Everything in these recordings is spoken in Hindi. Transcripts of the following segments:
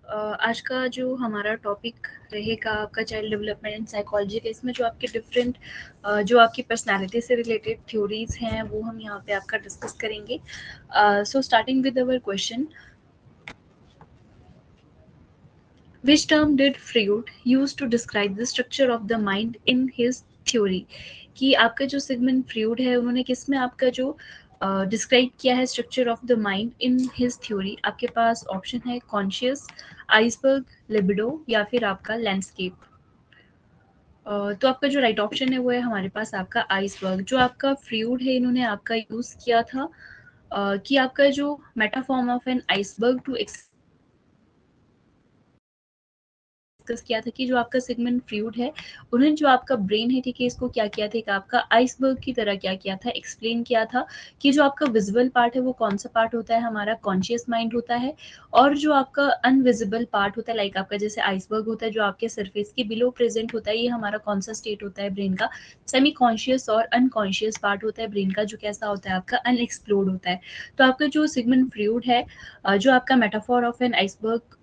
आज का जो हमारा टॉपिक रहेगा आपका चाइल्ड डेवलपमेंट एंड साइकोलॉजी का, इसमें जो आपके डिफरेंट जो आपकी पर्सनालिटी से रिलेटेड थ्योरीज हैं वो हम यहाँ पे आपका डिस्कस करेंगे. So starting with our question, which term did Freud use to describe the structure of the mind in his theory? कि आपका जो सिगमंड फ्रूड है उन्होंने किस में आपका जो डिस्क्राइब किया है structure of the mind in his theory. आपके पास ऑप्शन है कॉन्शियस, आइसबर्ग, लिबिडो या फिर आपका लैंडस्केप. तो आपका जो राइट ऑप्शन है वो है हमारे पास आपका आइसबर्ग. जो आपका फ्रूड है इन्होंने आपका यूज किया था कि आपका जो metaphor of an iceberg to discuss किया था कि जो आपका सिगमंड फ्रूड है उन्होंने जो आपका ब्रेन है, ठीक है, इसको क्या किया था, एक आपका आइसबर्ग की तरह क्या किया था, एक्सप्लेन किया था कि जो आपका विजिबल पार्ट है वो कौन सा पार्ट होता है, हमारा कॉन्शियस माइंड होता है, और जो आपका अनविजिबल पार्ट होता है लाइक आपका जैसे आइसबर्ग होता है जो आपके सरफेस के बिलो प्रेजेंट होता है, ये हमारा कौन सा स्टेट होता है ब्रेन का, सेमी कॉन्शियस और अनकॉन्शियस पार्ट होता है ब्रेन का जो कैसा होता है आपका अनएक्सप्लोर्ड होता है. तो आपका जो सिगमंड फ्रूड है जो आपका मेटाफोर ऑफ एन आइसबर्ग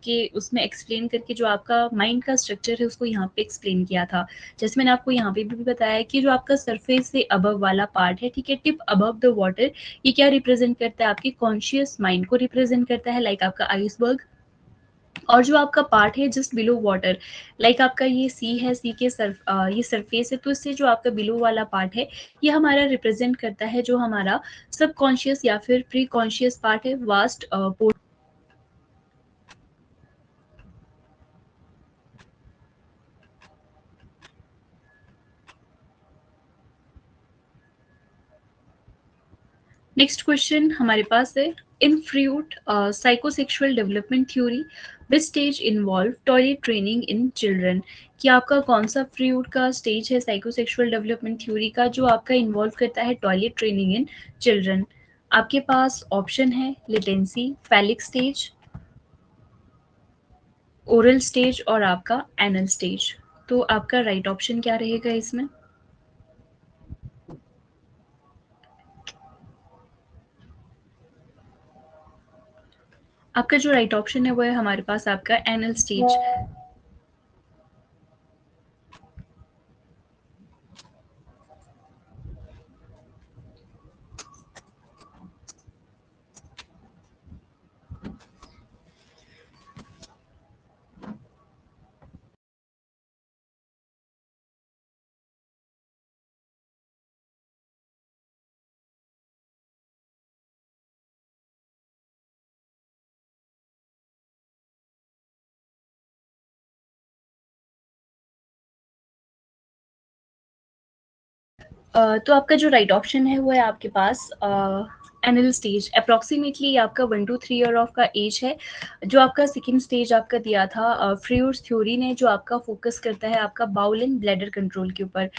के उसमें एक्सप्लेन करके जो आपका माइंड का स्ट्रक्चर है उसको यहाँ पे एक्सप्लेन किया था. जैसे मैंने आपको यहाँ पे भी बताया कि जो आपका सरफेस से अबव वाला पार्ट है, ठीक है, टिप अबव द वाटर, ये क्या रिप्रेजेंट करता है, आपके कॉन्शियस माइंड को रिप्रेजेंट करता है लाइक आपका आइसबर्ग. और जो आपका पार्ट है जस्ट बिलो वाटर लाइक आपका ये सी है, सी के ये सरफेस है, तो इससे जो आपका बिलो वाला पार्ट है ये हमारा रिप्रेजेंट करता है जो हमारा सबकॉन्शियस या फिर प्री कॉन्शियस पार्ट है, वास्ट नेक्स्ट क्वेश्चन हमारे पास है, in fruit psychosexual development theory which stage involve toilet training in children. कि आपका कौन सा फ्रूट का स्टेज है साइकोसेक्सुअल डेवलपमेंट थ्योरी का जो आपका इन्वॉल्व करता है टॉयलेट ट्रेनिंग इन चिल्ड्रन. आपके पास ऑप्शन है latency, phallic stage, oral stage और आपका एनल स्टेज. तो आपका राइट ऑप्शन क्या रहेगा इसमें? आपका जो राइट ऑप्शन है वो है हमारे पास आपका एनल स्टेज. तो आपका जो राइट ऑप्शन है वो है आपके पास एनल स्टेज. अप्रॉक्सीमेटली आपका 1 to 3 ईयर ऑफ का एज है. जो आपका सेकेंड स्टेज आपका दिया था फ्रूट्स थ्योरी ने जो आपका फोकस करता है आपका बाउल एंड ब्लैडर कंट्रोल के ऊपर.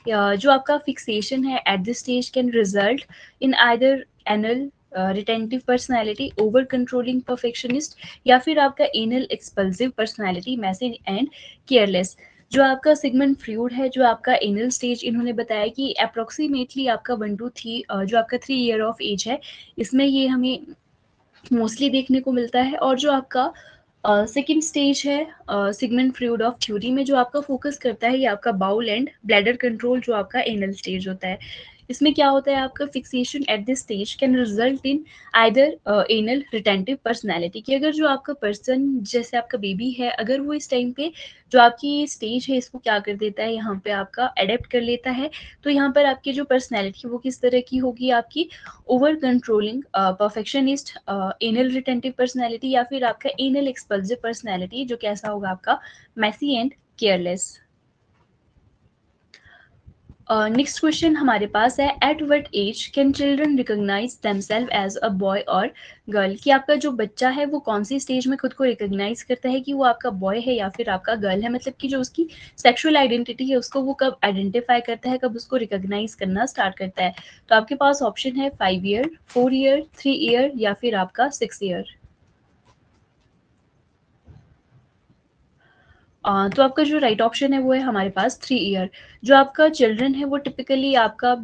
जो आपका फिक्सेशन है at this stage can result in either anal retentive personality, over controlling perfectionist, या फिर आपका anal expulsive personality, messy and careless. जो आपका सिगमंड फ्रूड है जो आपका एनल स्टेज इन्होंने बताया कि अप्रोक्सीमेटली आपका 1 to 3 जो आपका 3 ईयर ऑफ एज है इसमें ये हमें मोस्टली देखने को मिलता है. और जो आपका सेकेंड स्टेज है सिगमंड फ्रूड ऑफ थ्योरी में जो आपका फोकस करता है ये आपका बाउल एंड ब्लैडर कंट्रोल जो आपका एनल स्टेज होता है. इसमें क्या होता है आपका fixation eight this stage can result in either anal retentive personality, कि अगर जो आपका पर्सन जैसे आपका बेबी है अगर वो इस टाइम पे जो आपकी स्टेज है इसको क्या कर देता है यहाँ पे आपका अडेप्ट कर लेता है, तो यहाँ पर आपकी जो पर्सनैलिटी वो किस तरह की होगी, आपकी over controlling perfectionist anal retentive personality, या फिर आपका एनल एक्सपल्सिव पर्सनैलिटी जो कैसा होगा आपका messy and careless. Next question हमारे पास है, at what age can children recognise themselves as a boy और गर्ल. कि आपका जो बच्चा है वो कौन सी स्टेज में खुद को रिकोगनाइज करता है कि वो आपका बॉय है या फिर आपका गर्ल है, मतलब कि जो उसकी सेक्सुअल आइडेंटिटी है उसको वो कब आइडेंटिफाई करता है, कब उसको रिकोगनाइज करना स्टार्ट करता है. तो आपके पास ऑप्शन है 5 ईयर, 4 ईयर, 3 ईयर या फिर आपका 6 ईयर. तो आपका जो राइट ऑप्शन है वो है हमारे पास 3 ईयर। जो आपका चिल्ड्रन है वो टिपिकली आपका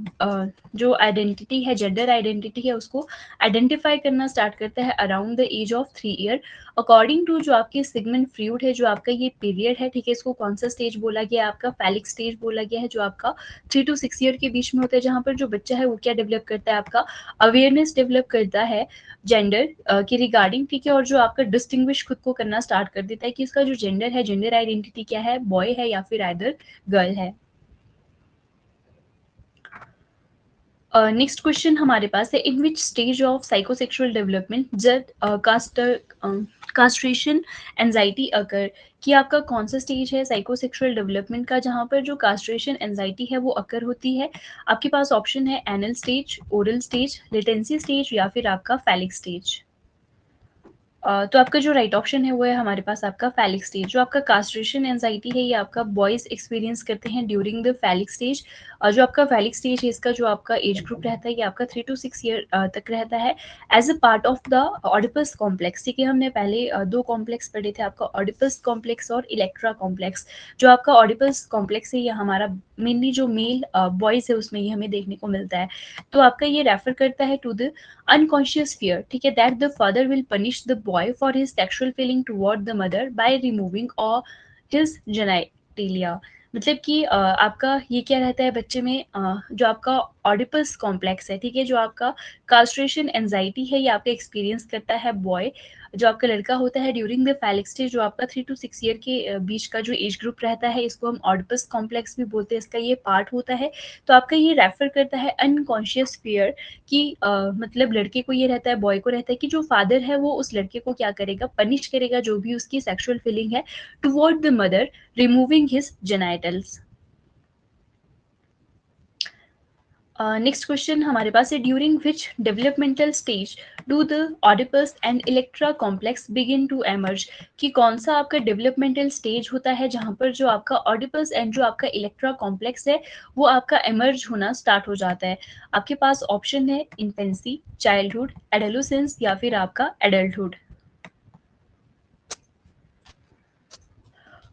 जो आइडेंटिटी है, जेंडर आइडेंटिटी है, उसको आइडेंटिफाई करना स्टार्ट करता है around the age of 3 year. According to जो आपकी सिगमंड फ्रूड है, जो आपका ये पीरियड है, ठीक है, इसको कौन सा स्टेज बोला गया है? आपका फैलिक स्टेज बोला गया है, जो आपका 3 टू 6 ईयर के बीच में होता है, जहाँ पर जो बच्चा है वो क्या डेवलप करता है? आपका अवेयरनेस डेवलप करता है जेंडर के रिगार्डिंग, ठीक है, और जो आपका डिस्टिंग्विश खुद को करना स्टार्ट कर देता है कि इसका जो जेंडर है, जेंडर आइडेंटिटी क्या है, बॉय है या फिर आइदर गर्ल है। नेक्स्ट क्वेश्चन हमारे पास है, in which stage of psychosexual development जब कास्ट्रेशन एंजाइटी अकर, कि आपका कौन सा स्टेज है साइकोसेक्सुअल डेवलपमेंट का जहाँ पर जो कास्ट्रेशन एंजाइटी है वो अकर होती है? आपके पास ऑप्शन है anal stage, oral stage, latency stage या फिर आपका फैलिक स्टेज। तो आपका जो राइट ऑप्शन है वो है हमारे पास आपका फैलिक स्टेज। जो आपका कास्ट्रेशन एंजाइटी है ये आपका बॉयज एक्सपीरियंस करते हैं ड्यूरिंग द फैलिक स्टेज। जो आपका फैलिक स्टेज है इसका जो आपका एज ग्रुप रहता है ये आपका 3 टू 6 ईयर तक रहता है, as a part of the Oedipus complex. ठीक है, हमने पहले दो कॉम्प्लेक्स पढ़े थे, आपका ऑडिपस कॉम्प्लेक्स और इलेक्ट्रा कॉम्प्लेक्स। जो आपका ऑडिपस कॉम्प्लेक्स है ये हमारा मेनली जो मेल बॉयज है उसमें ये हमें देखने को मिलता है। तो आपका ये रेफर करता है टू द unconscious fear, ठीक है, that the father will punish the boy for his sexual feeling toward the mother by removing or his genitalia। मतलब कि आपका ये क्या रहता है बच्चे में, जो आपका ऑडिपस कॉम्प्लेक्स है, ठीक है, जो आपका कास्ट्रेशन एंजाइटी है ये आपका एक्सपीरियंस करता है बॉय, जो आपका लड़का होता है ड्यूरिंग द फैलिक स्टेज, जो आपका 3 टू 6 ईयर के बीच का जो एज ग्रुप रहता है इसको हम ऑडिपस कॉम्प्लेक्स भी बोलते हैं, इसका ये पार्ट होता है। तो आपका ये रेफर करता है अनकॉन्शियस फियर कि मतलब लड़के को ये रहता है, बॉय को रहता है कि जो फादर है वो उस लड़के को क्या करेगा, पनिश करेगा जो भी उसकी सेक्सुअल फीलिंग है toward the mother, removing his genitals. Next question हमारे पास है, during which developmental stage do the Oedipus and Electra complex begin to emerge, कि कौन सा आपका डेवलपमेंटल स्टेज होता है जहां पर जो आपका ऑडिपस एंड जो आपका इलेक्ट्रा कॉम्प्लेक्स है वो आपका एमर्ज होना स्टार्ट हो जाता है? आपके पास ऑप्शन है इन्फेंसी, चाइल्डहुड, एडोलेसेंस या फिर आपका एडल्टहुड।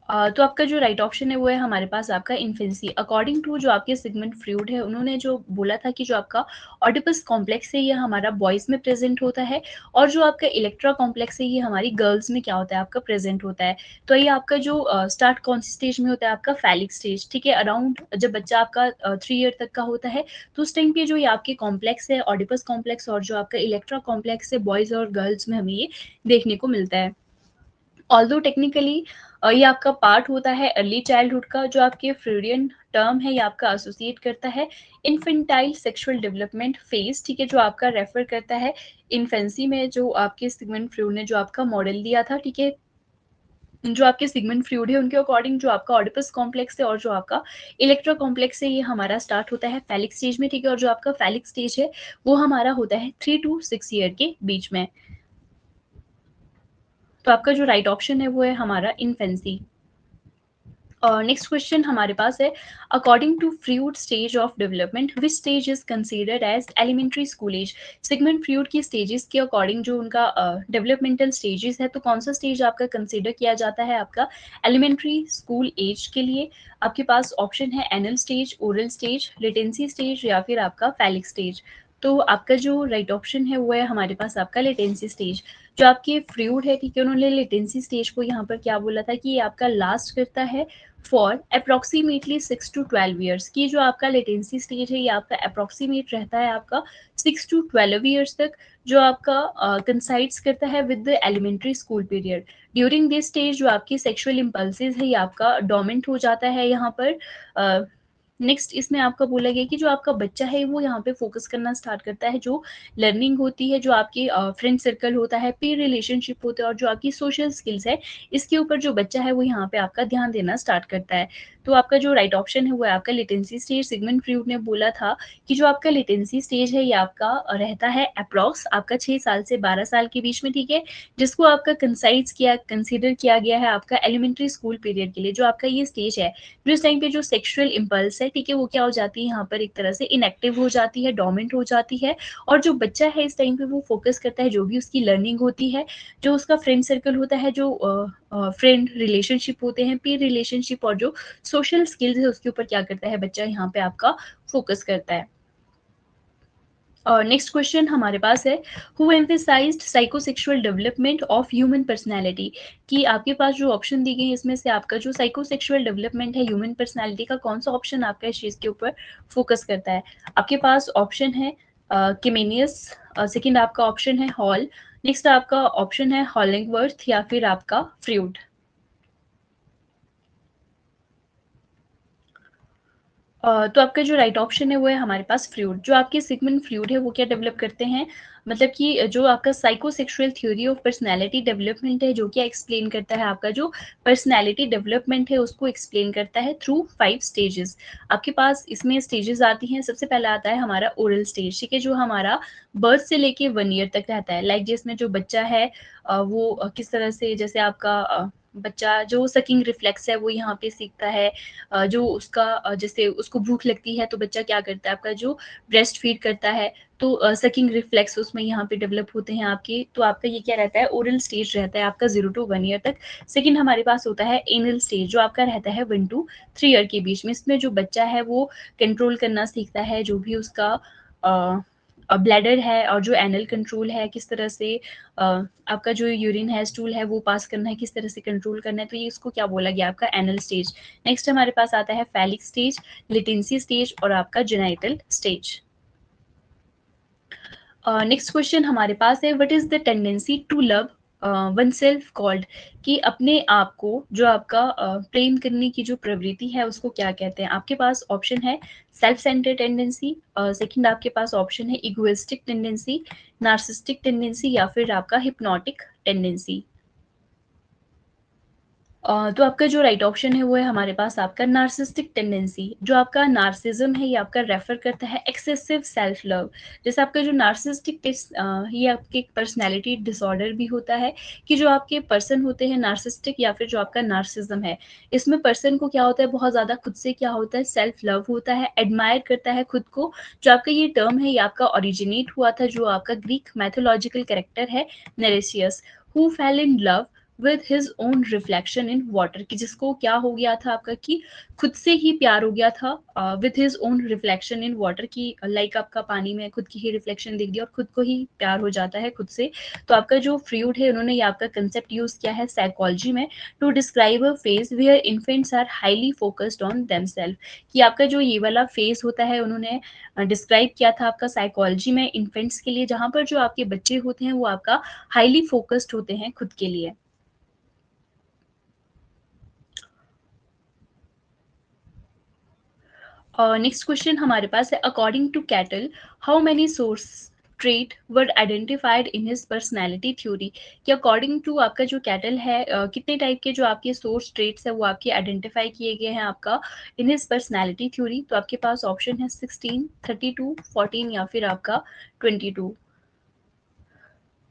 तो आपका जो राइट ऑप्शन है वो है हमारे पास आपका इन्फेंसी। अकॉर्डिंग टू जो आपके सिगमंड फ्रूड है उन्होंने जो बोला था कि जो आपका ऑडिपस कॉम्प्लेक्स है ये हमारा बॉयज में प्रेजेंट होता है, और जो आपका इलेक्ट्रा कॉम्प्लेक्स है ये हमारी गर्ल्स में क्या होता है, आपका प्रेजेंट होता है। तो ये आपका जो स्टार्ट कौन सी स्टेज में होता है, आपका फैलिक स्टेज, ठीक है, अराउंड जब बच्चा आपका 3 ईयर तक का होता है, तो उस टाइम पे जो ये आपके कॉम्प्लेक्स है ऑडिपस कॉम्प्लेक्स और जो आपका इलेक्ट्रा कॉम्प्लेक्स है बॉयज और गर्ल्स में हमें ये देखने को मिलता है। ऑल्दो टेक्निकली ये आपका पार्ट होता है अर्ली चाइल्डहुड का, जो आपके फ्रूडियन टर्म है ये आपका एसोसिएट करता है इन्फेंटाइल सेक्सुअल डेवलपमेंट फेज, ठीक है, जो आपका रेफर करता है इन्फेंसी में जो आपके सिगमंड फ्रूड ने जो आपका मॉडल दिया था, ठीक है, जो आपके सिगमंड फ्रूड है उनके अकॉर्डिंग जो आपका ऑडिपस कॉम्प्लेक्स है और जो आपका इलेक्ट्रो कॉम्प्लेक्स है ये हमारा स्टार्ट होता है फैलिक स्टेज में, ठीक है, और जो आपका फैलिक स्टेज है वो हमारा होता है 3 टू 6 ईयर के बीच में। तो आपका जो राइट ऑप्शन है वो है हमारा इन्फेंसी। नेक्स्ट क्वेश्चन हमारे पास है, according to Freud stage of development which stage is considered as elementary school age. Sigmund Freud की स्टेजेस के अकॉर्डिंग जो उनका डेवलपमेंटल स्टेजेस है तो कौन सा स्टेज आपका कंसीडर किया जाता है आपका एलिमेंट्री स्कूल एज के लिए? आपके पास ऑप्शन है anal stage, oral stage, latency stage या फिर आपका फैलिक स्टेज। तो आपका जो राइट ऑप्शन है वो है हमारे पास आपका लेटेंसी स्टेज। जो आपके फ्रूड है, ठीक है, उन्होंने लेटेंसी स्टेज को यहाँ पर क्या बोला था कि ये आपका लास्ट करता है फॉर अप्रोक्सीमेटली 6 to 12 ईयर्स, की जो आपका लेटेंसी स्टेज है ये आपका अप्रोक्सीमेट रहता है आपका 6 to 12 ईयर्स तक, जो आपका कंसाइड्स करता है with the elementary school period. During this stage जो आपकी सेक्सुअल इम्पल्सेस है ये आपका डोमेंट हो जाता है यहाँ पर। नेक्स्ट इसमें आपका बोला गया कि जो आपका बच्चा है वो यहाँ पे फोकस करना स्टार्ट करता है, जो लर्निंग होती है, जो आपकी फ्रेंड सर्कल होता है, पीर रिलेशनशिप होता है और जो आपकी सोशल स्किल्स है इसके ऊपर जो बच्चा है वो यहाँ पे आपका ध्यान देना स्टार्ट करता है। तो आपका जो राइट ऑप्शन है वो है आपका लेटेंसी स्टेज। सिगमंड फ्रूड ने बोला था कि जो आपका लेटेंसी स्टेज है ये आपका रहता है अप्रॉक्स आपका 6 साल से 12 साल के बीच में, ठीक है, जिसको आपका कंसिडर किया गया है आपका एलिमेंट्री स्कूल पीरियड के लिए। जो आपका ये स्टेज है जिस टाइम पे जो सेक्सुअल इम्पल्स है ठीक है, वो क्या हो जाती है यहाँ पर एक तरह से इनएक्टिव हो जाती है, डोर्मेंट हो जाती है और जो बच्चा है इस टाइम पे वो फ़ोकस करता है जो भी उसकी लर्निंग होती है, जो उसका फ्रेंड सर्कल होता है, जो फ्रेंड रिलेशनशिप होते हैं, पीयर रिलेशनशिप और जो सोशल स्किल्स है उसके ऊपर क्या करता है बच्चा यहाँ पे आपका फ़ोकस करता है। और नेक्स्ट क्वेश्चन हमारे पास है, who emphasised psychosexual development of human personality, कि आपके पास जो ऑप्शन दी गई है इसमें से आपका जो साइकोसेक्सुअल डेवलपमेंट है ह्यूमन पर्सनैलिटी का कौन सा ऑप्शन आपका इस चीज़ के ऊपर फोकस करता है। आपके पास ऑप्शन है किमेनियस, सेकंड आपका ऑप्शन है हॉल, नेक्स्ट आपका ऑप्शन है हॉलिंगवर्थ या फिर आपका फ्रूड। तो आपका जो राइट ऑप्शन है वो है हमारे पास फ्रूड। जो आपके सिगमंड फ्रूड है वो क्या डेवलप करते हैं, मतलब कि जो आपका psychosexual theory of personality development है जो क्या एक्सप्लेन करता है, आपका जो पर्सनैलिटी डेवलपमेंट है उसको एक्सप्लेन करता है थ्रू 5 स्टेजेस। आपके पास इसमें स्टेजेस आती हैं, सबसे पहला आता है हमारा ओरल स्टेज, ठीक है, जो हमारा बर्थ से लेके 1 ईयर तक रहता है। लाइक जिसमें जो बच्चा है वो किस तरह से, जैसे आपका बच्चा जो सकिंग रिफ्लेक्स है वो यहाँ पे सीखता है, जो उसका जैसे उसको भूख लगती है तो बच्चा क्या करता है, आपका जो ब्रेस्ट फीड करता है तो सकिंग रिफ्लेक्स उसमें यहाँ पे डेवलप होते हैं आपके। तो आपका ये क्या रहता है, ओरल स्टेज रहता है आपका 0 to 1 ईयर तक। सेकंड हमारे पास होता है एनल स्टेज, जो आपका रहता है 1 to 3 ईयर के बीच में। इसमें जो बच्चा है वो कंट्रोल करना सीखता है, जो भी उसका ब्लैडर है और जो एनल कंट्रोल है, किस तरह से आपका जो यूरिन है, स्टूल है, वो पास करना है, किस तरह से कंट्रोल करना है, तो ये इसको क्या बोला गया, आपका एनल स्टेज। नेक्स्ट हमारे पास आता है फैलिक स्टेज, लेटेंसी स्टेज और आपका जेनाइटल स्टेज। नेक्स्ट क्वेश्चन हमारे पास है, what is the tendency to love one self called, कि अपने आप को जो आपका प्रेम करने की जो प्रवृत्ति है उसको क्या कहते हैं। आपके पास ऑप्शन है सेल्फ सेंटर्ड टेंडेंसी, सेकंड आपके पास ऑप्शन है इगोइस्टिक टेंडेंसी, नार्सिस्टिक टेंडेंसी या फिर आपका हिप्नोटिक टेंडेंसी। तो आपका जो राइट ऑप्शन है वो है हमारे पास आपका नार्सिस्टिक टेंडेंसी। जो आपका नार्सिज्म है ये आपका रेफर करता है एक्सेसिव सेल्फ लव। जैसे आपका जो नार्सिस्टिक ये आपके पर्सनैलिटी डिसऑर्डर भी होता है, कि जो आपके पर्सन होते हैं नार्सिस्टिक या फिर जो आपका नार्सिज्म है, इसमें पर्सन को क्या होता है, बहुत ज़्यादा खुद से क्या होता है, सेल्फ लव होता है, एडमायर करता है खुद को। जो आपका ये टर्म है ये आपका ओरिजिनेट हुआ था जो आपका ग्रीक मैथोलॉजिकल कैरेक्टर है Narcissus, who fell in love with his own reflection in water, कि जिसको क्या हो गया था आपका, कि खुद से ही प्यार हो गया था with his own reflection in water, की लाइक आपका पानी में खुद की ही रिफ्लेक्शन दिख दिया और खुद को ही प्यार हो जाता है खुद से। तो आपका जो फ्रूड है उन्होंने ये आपका कंसेप्ट यूज किया है साइकोलॉजी में to describe a phase where infants are highly focused on themselves, कि आपका जो ये वाला फेज होता है उन्होंने डिस्क्राइब किया था आपका साइकोलॉजी में इन्फेंट्स के लिए, जहाँ पर जो आपके बच्चे होते हैं वो आपका हाईली फोकस्ड होते हैं खुद के लिए। नेक्स्ट क्वेश्चन हमारे पास है, according to Cattell how many source trait were identified in his personality theory, कि अकॉर्डिंग टू आपका जो कैटल है कितने टाइप के जो आपके सोर्स ट्रेट्स है वो आपके आइडेंटिफाई किए गए हैं आपका इन हिज पर्सनैलिटी थ्योरी। तो आपके पास ऑप्शन है 16, 32, 14 या फिर आपका 22।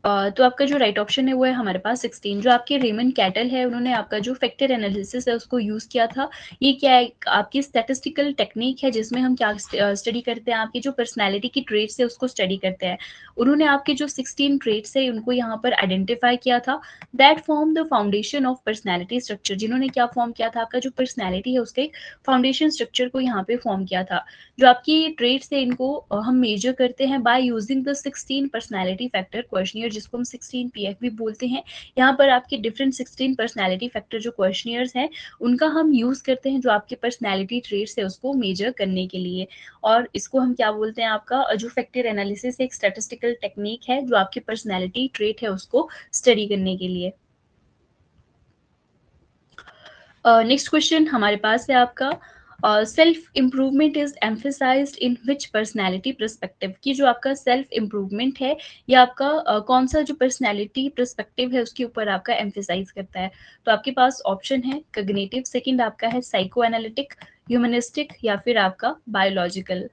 तो आपका जो राइट ऑप्शन है वो है हमारे पास 16। जो आपके रेमंड कैटल है उन्होंने आपका जो फैक्टर एनालिसिस है उसको यूज़ किया था। ये क्या है, आपकी स्टैटिस्टिकल टेक्निक है जिसमें हम क्या स्टडी करते हैं, आपकी जो पर्सनैलिटी की ट्रेट्स है उसको स्टडी करते हैं। उन्होंने आपके जो 16 ट्रेट्स है उनको यहाँ पर आइडेंटिफाई किया था, that form the foundation of personality structure, जिन्होंने क्या फॉर्म किया था, आपका जो पर्सनैलिटी है उसका एक फाउंडेशन स्ट्रक्चर को यहाँ पे फॉर्म किया था। जो आपकी ट्रेट्स है इनको हम मेजर करते हैं by using the 16 personality factor questionnaire, जिसको हम 16 पीएफ भी बोलते हैं। यहाँ पर आपके डिफरेंट 16 पर्सनैलिटी फैक्टर जो क्वेश्चनियर्स हैं उनका हम यूज करते हैं जो आपके पर्सनैलिटी ट्रेट्स है उसको मेजर करने के लिए। और इसको हम क्या बोलते हैं, आपका जो फैक्टर एनालिसिस एक स्टैटिस्टिकल टेक्निक है जो आपकी पर्सनैलिटी ट्रेट है उसको स्टडी करने के लिए। नेक्स्ट क्वेश्चन हमारे पास है आपका, self improvement is emphasised in which personality perspective, की जो आपका सेल्फ इम्प्रूवमेंट है या आपका कौन सा जो पर्सनैलिटी परस्पेक्टिव है उसके ऊपर आपका एम्फेसाइज करता है। तो आपके पास ऑप्शन है कग्निटिव, सेकंड आपका है साइको एनालिटिक, ह्यूमनिस्टिक या फिर आपका बायोलॉजिकल।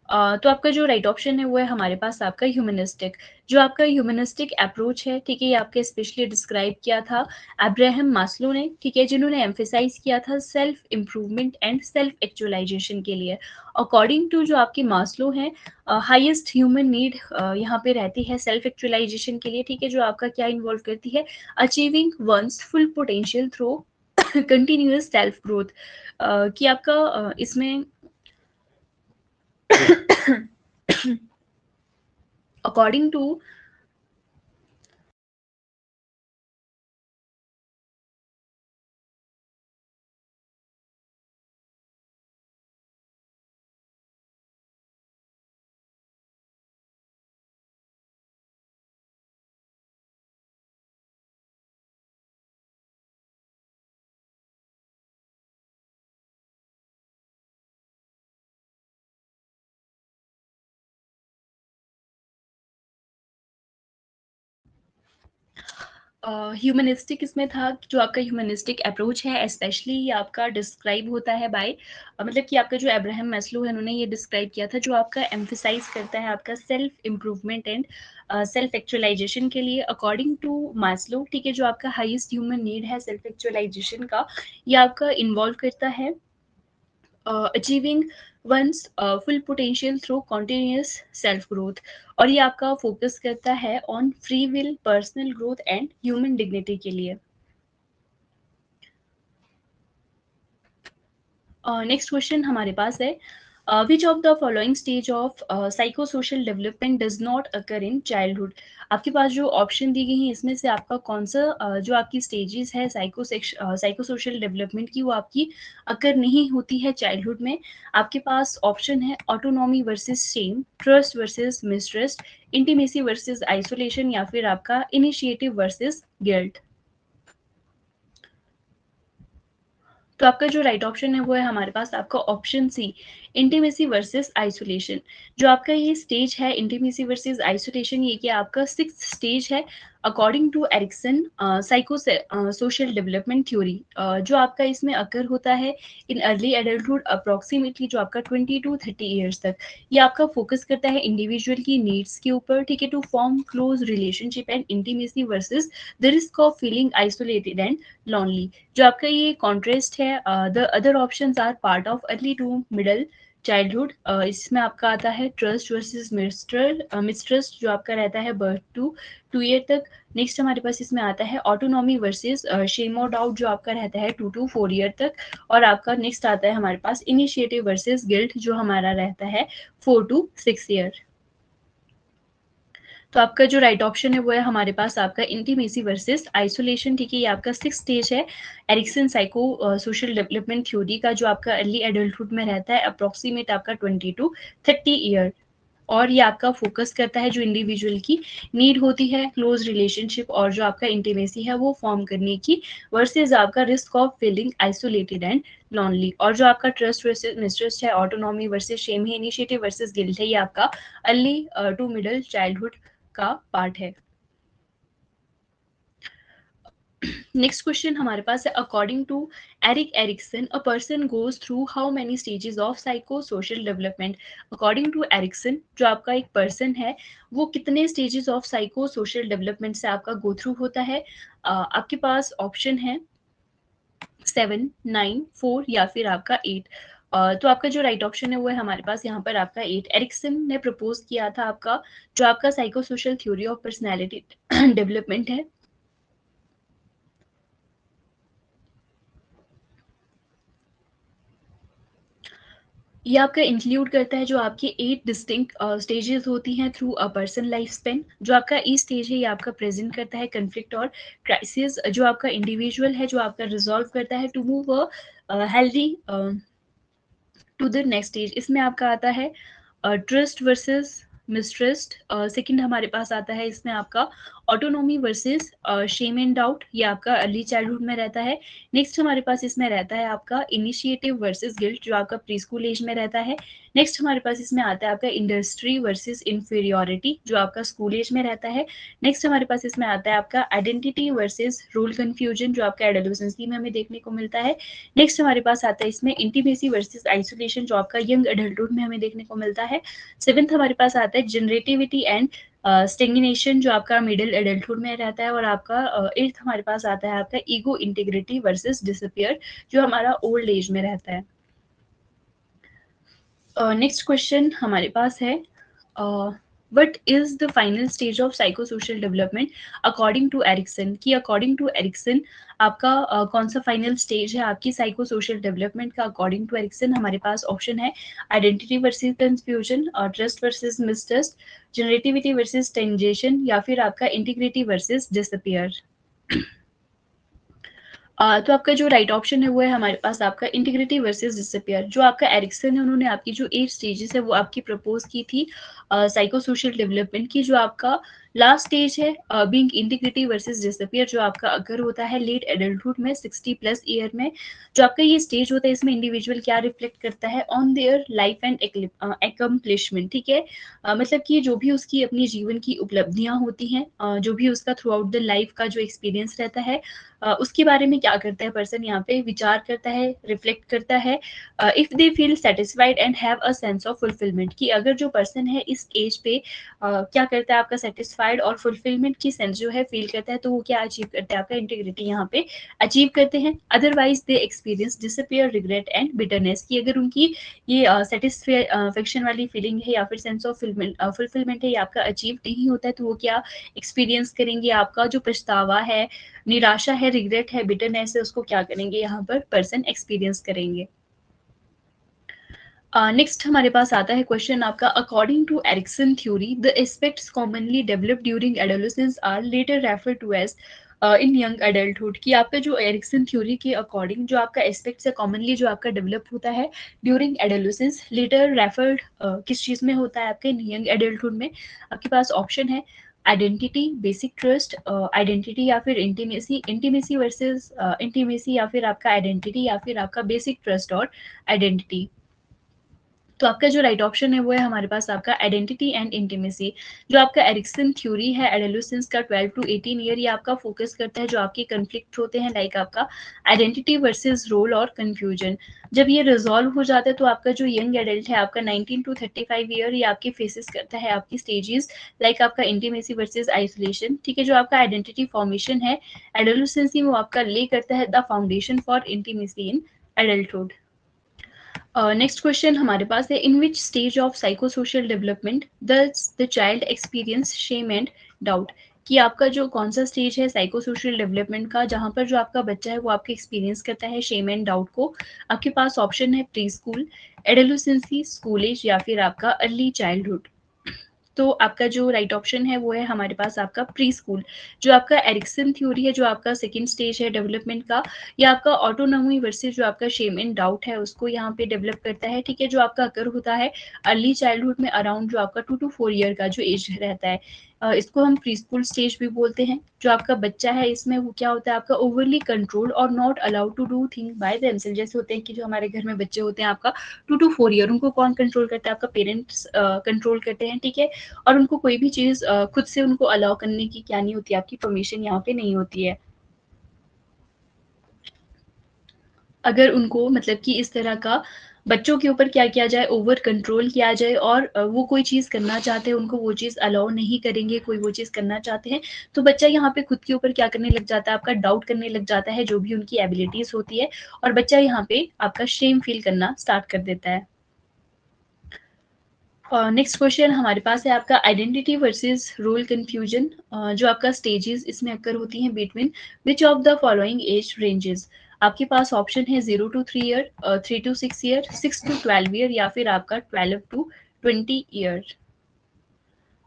तो आपका जो राइट ऑप्शन है वो है हमारे पास आपका ह्यूमनिस्टिक। जो आपका ह्यूमनिस्टिक अप्रोच है, ठीक है, ये आपके स्पेशली डिस्क्राइब किया था अब्राहम मास्लो ने, ठीक है, जिन्होंने एम्फेसाइज किया था self improvement and self actualization के लिए। अकॉर्डिंग टू जो आपके मास्लो हैं, हाईएस्ट ह्यूमन नीड यहाँ पे रहती है सेल्फ एक्चुअलाइजेशन के लिए, ठीक है, जो आपका क्या इन्वॉल्व करती है, achieving one's full potential through continuous self growth. कि आपका इसमें अकॉर्डिंग टू ह्यूमनिस्टिक इसमें था कि जो आपका ह्यूमनिस्टिक अप्रोच है स्पेशली ये आपका डिस्क्राइब होता है बाय मतलब कि आपका जो अब्राहम मैस्लो है उन्होंने ये डिस्क्राइब किया था, जो आपका एम्फेसाइज करता है आपका self improvement and self actualization के लिए। अकॉर्डिंग टू मैस्लो, ठीक है, जो आपका हाईएस्ट ह्यूमन नीड है सेल्फ एक्चुअलाइजेशन का, ये आपका इन्वॉल्व करता है achieving one's full potential through continuous self growth. और ये आपका फोकस करता है on free will, personal growth and human dignity के लिए। नेक्स्ट क्वेश्चन हमारे पास है, which of the following stage of psycho social development does not occur in childhood. आपके पास जो ऑप्शन दी गई हैं इसमें से आपका कौन सा जो आपकी स्टेजेस है साइको सोशल डेवलपमेंट की वो आपकी अकर नहीं होती है चाइल्डहुड में। आपके पास ऑप्शन है autonomy versus shame, trust versus mistrust, intimacy versus isolation, या फिर आपका इनिशिएटिव वर्सेस गिल्ट। तो आपका जो राइट ऑप्शन है वो है हमारे पास आपका option C, intimacy versus isolation. जो आपका ये स्टेज है इंटीमेसी वर्सेस आइसोलेशन, ये क्या आपका सिक्स्थ स्टेज है according to Erikson psycho social development theory. जो आपका इसमें अकर होता है इन अर्ली एडल्टहुड अप्रोक्सीमेटली जो आपका 20 to 30 ईयर्स तक। ये आपका फोकस करता है इंडिविजुअल की नीड्स के ऊपर, ठीक है, to form close relationship and intimacy versus the risk of feeling isolated and lonely. जो आपका ये कॉन्ट्रेस्ट है the other options are part of early to middle childhood. इसमें आपका आता है ट्रस्ट वर्सेस मिसट्रस्ट, जो आपका रहता है बर्थ टू 2 ईयर तक। नेक्स्ट हमारे पास इसमें आता है ऑटोनॉमी वर्सेस शेम और डाउट, जो आपका रहता है 2 to 4 ईयर तक। और आपका नेक्स्ट आता है हमारे पास इनिशिएटिव वर्सेस गिल्ट, जो हमारा रहता है 4 to 6 ईयर। तो आपका जो राइट ऑप्शन है वो है हमारे पास आपका इंटीमेसी वर्सेस आइसोलेशन, ठीक है, ये आपका सिक्स स्टेज है Erikson psycho social development theory का, जो आपका अर्ली एडल्टहुड में रहता है अप्रोक्सीमेट आपका 20 to 30 ईयर। और ये आपका फोकस करता है जो इंडिविजुअल की नीड होती है क्लोज रिलेशनशिप और जो आपका इंटीमेसी है वो फॉर्म करने की, वर्सेस आपका risk of feeling isolated and lonely. और जो आपका ट्रस्ट वर्सेस मिसट्रस्ट है, ऑटोनॉमी वर्सेस शेम है, इनिशिएटिव वर्सेस गिल्ट है, ये आपका अर्ली टू मिडल चाइल्डहुड का पार्ट है। नेक्स्ट क्वेश्चन हमारे पास है, according to Erik Erikson a person goes through how many stages of psycho social development. According to Erikson जो आपका एक पर्सन है वो कितने stages of psycho social development से आपका गो थ्रू होता है। आपके पास ऑप्शन है 7, 9, 4 या फिर आपका 8। तो आपका जो राइट ऑप्शन है वो है हमारे पास यहाँ पर आपका 8। एरिक्सन ने प्रपोज किया था आपका जो आपका psycho social theory of personality development है, ये आपका इंक्लूड करता है जो आपकी 8 डिस्टिंक्ट स्टेजेस होती हैं through a person life span. जो आपका ई स्टेज है ये आपका प्रेजेंट करता है कन्फ्लिक्ट और क्राइसिस, जो आपका इंडिविजुअल है जो आपका रिजॉल्व करता है to move a healthy to the next stage. इसमें आपका आता है ट्रस्ट वर्सेस मिसट्रस्ट। सेकंड हमारे पास आता है इसमें आपका autonomy versus Shem and doubt, ये आपका अर्ली चाइल्डहुड में रहता है। नेक्स्ट हमारे पास इसमें रहता है आपका इनिशिएटिव वर्सेस गिल्ट, जो आपका प्री स्कूल एज में रहता है। नेक्स्ट हमारे पास इसमें आता है आपका इंडस्ट्री वर्सेस इंफीरियोरिटी, जो आपका स्कूल एज में रहता है। नेक्स्ट हमारे पास इसमें आता है आपका आइडेंटिटी वर्सेस रोल कंफ्यूजन, जो आपका एडोलेसेंसी में हमें देखने को मिलता है। नेक्स्ट हमारे पास आता है इसमें इंटीमेसी वर्सेस आइसोलेशन, जो आपका यंग एडल्टहुड में हमें देखने को मिलता है। सेवेंथ हमारे पास आता है जनरेटिविटी एंड स्टेग्नेशन, जो आपका मिडिल एडल्टहुड में रहता है। और आपका एट्थ हमारे पास आता है आपका ईगो इंटीग्रिटी वर्सेस डिसअपियर, जो हमारा ओल्ड एज में रहता है। नेक्स्ट क्वेश्चन हमारे पास है what is the final stage of psychosocial development according to Erikson, कि अकॉर्डिंग टू एरिक्सन आपका कौन सा फाइनल स्टेज है आपकी साइको सोशल डेवलपमेंट का। अकॉर्डिंग टू एरिक्सन हमारे पास ऑप्शन है identity versus confusion, trust versus mistrust, generativity versus stagnation, या फिर आपका इंटीग्रिटी वर्सेस डिसअपियर। तो आपका जो राइट ऑप्शन है वो है हमारे पास आपका इंटीग्रिटी वर्सेस डिसअपियर। जो आपका एरिक्सन है उन्होंने आपकी जो 8 स्टेजेस है वो आपकी प्रपोज की थी साइको सोशल डेवलपमेंट की। जो आपका लास्ट स्टेज है बीइंग इंटीग्रिटी वर्सेस डिसअपियर, जो आपका अगर होता है लेट एडल्टहुड में 60 प्लस ईयर में। जो आपका ये स्टेज होता है इसमें इंडिविजुअल क्या रिफ्लेक्ट करता है on their life and accomplishment, ठीक है। मतलब कि जो भी उसकी अपनी जीवन की उपलब्धियां होती हैं, जो भी उसका थ्रू आउट द लाइफ का जो एक्सपीरियंस रहता है, उसके बारे में क्या करता है पर्सन यहाँ पे विचार करता है, रिफ्लेक्ट करता है। If they feel satisfied and have a sense of fulfilment, कि अगर जो पर्सन है इस एज पे क्या करता है आपका सेटिस्फाइड और फुलफिलमेंट की सेंस जो है फील करता है, तो वो क्या अचीव करते हैं आपका इंटीग्रिटी यहाँ पे अचीव करते हैं। Otherwise they experience disappear, regret and bitterness, की अगर उनकी ये सेटिस्फेक्शन वाली फीलिंग है या फिर सेंस ऑफ फुलफिलमेंट है ये आपका अचीव नहीं होता है, तो वो क्या एक्सपीरियंस करेंगे, आपका जो पछतावा है, निराशा है, रिग्रेट है, बिटरनेस है, उसको क्या करेंगे यहाँ पर पर्सन एक्सपीरियंस करेंगे। नेक्स्ट हमारे पास आता है क्वेश्चन आपका according to Erikson theory the aspects commonly developed during adolescence are later refer to as in young adulthood, की आपका जो एरिक्सन थ्योरी के अकॉर्डिंग जो आपका एस्पेक्ट्स है कॉमनली जो आपका डेवलप होता है ड्यूरिंग एडोलेसेंस, लेटर रेफर्ड किस चीज में होता है आपके यंग एडल्टहुड में। आपके पास ऑप्शन है आइडेंटिटी, बेसिक ट्रस्ट, आइडेंटिटी या फिर इंटीमेसी, इंटीमेसी वर्सेस इंटीमेसी, या फिर आपका आइडेंटिटी या फिर आपका बेसिक ट्रस्ट और आइडेंटिटी। तो आपका जो राइट ऑप्शन है वो है हमारे पास आपका आइडेंटिटी एंड इंटीमेसी। जो आपका एरिक्सन थ्योरी है एडोलेसेंस का 12 to 18 ईयर, ये आपका फोकस करता है जो आपके कंफ्लिक्ट होते हैं लाइक आपका आइडेंटिटी वर्सेस रोल और कंफ्यूजन। जब ये रिजॉल्व हो जाता है तो आपका जो यंग एडल्ट है आपका 19 to 35 ईयर, ये आपके फेसेस करता है आपकी स्टेजेस लाइक आपका इंटीमेसी वर्सेस आइसोलेशन, ठीक है। जो आपका आइडेंटिटी फॉर्मेशन है एडोलेसेंसी में वो आपका ले करता है the foundation for intimacy in adulthood. Next question हमारे पास है in which stage of psychosocial development the child experience shame and doubt, कि आपका जो कौन सा स्टेज है साइकोसोशल डेवलपमेंट का जहां पर जो आपका बच्चा है वो आपके एक्सपीरियंस करता है शेम एंड डाउट को। आपके पास ऑप्शन है प्री स्कूल, एडोलेसेंसी, स्कूल एज, या फिर आपका अर्ली चाइल्डहुड। तो आपका जो राइट ऑप्शन है वो है हमारे पास आपका प्री स्कूल। जो आपका एरिक्सन थ्योरी है जो आपका सेकंड स्टेज है डेवलपमेंट का, या आपका ऑटोनॉमी वर्सेस जो आपका शेम एंड डाउट है उसको यहाँ पे डेवलप करता है, ठीक है। जो आपका अकर होता है अर्ली चाइल्डहुड में अराउंड जो आपका 2 to 4 ईयर का जो एज रहता है, इसको हम प्री स्कूल स्टेज भी बोलते हैं। जो आपका बच्चा है इसमें वो क्या होता है आपका ओवरली कंट्रोल और not allowed to do thing by themselves, जैसे होते हैं कि जो हमारे घर में बच्चे होते हैं आपका 2 to 4 ईयर, उनको कौन कंट्रोल करता है आपका पेरेंट्स कंट्रोल करते हैं, ठीक है। और उनको कोई भी चीज खुद से उनको अलाउ करने की क्या नहीं होती, आपकी परमिशन यहाँ पे नहीं होती है। अगर उनको मतलब कि इस तरह का बच्चों के ऊपर क्या किया जाए, ओवर कंट्रोल किया जाए और वो कोई चीज करना चाहते हैं उनको वो चीज अलाउ नहीं करेंगे, कोई वो चीज करना चाहते हैं तो बच्चा यहाँ पे खुद के ऊपर क्या करने लग जाता है आपका डाउट करने लग जाता है जो भी उनकी एबिलिटीज होती है, और बच्चा यहाँ पे आपका शेम फील करना स्टार्ट कर देता है। नेक्स्ट क्वेश्चन हमारे पास है आपका आइडेंटिटी वर्सेस रोल कंफ्यूजन। जो आपका स्टेजेस इसमें अक्कर होती हैं between which of the following age ranges. आपके पास ऑप्शन है 0 to 3 year, 3 to 6 year, 6 to 12 year, या फिर आपका 12 to 20 ईयर।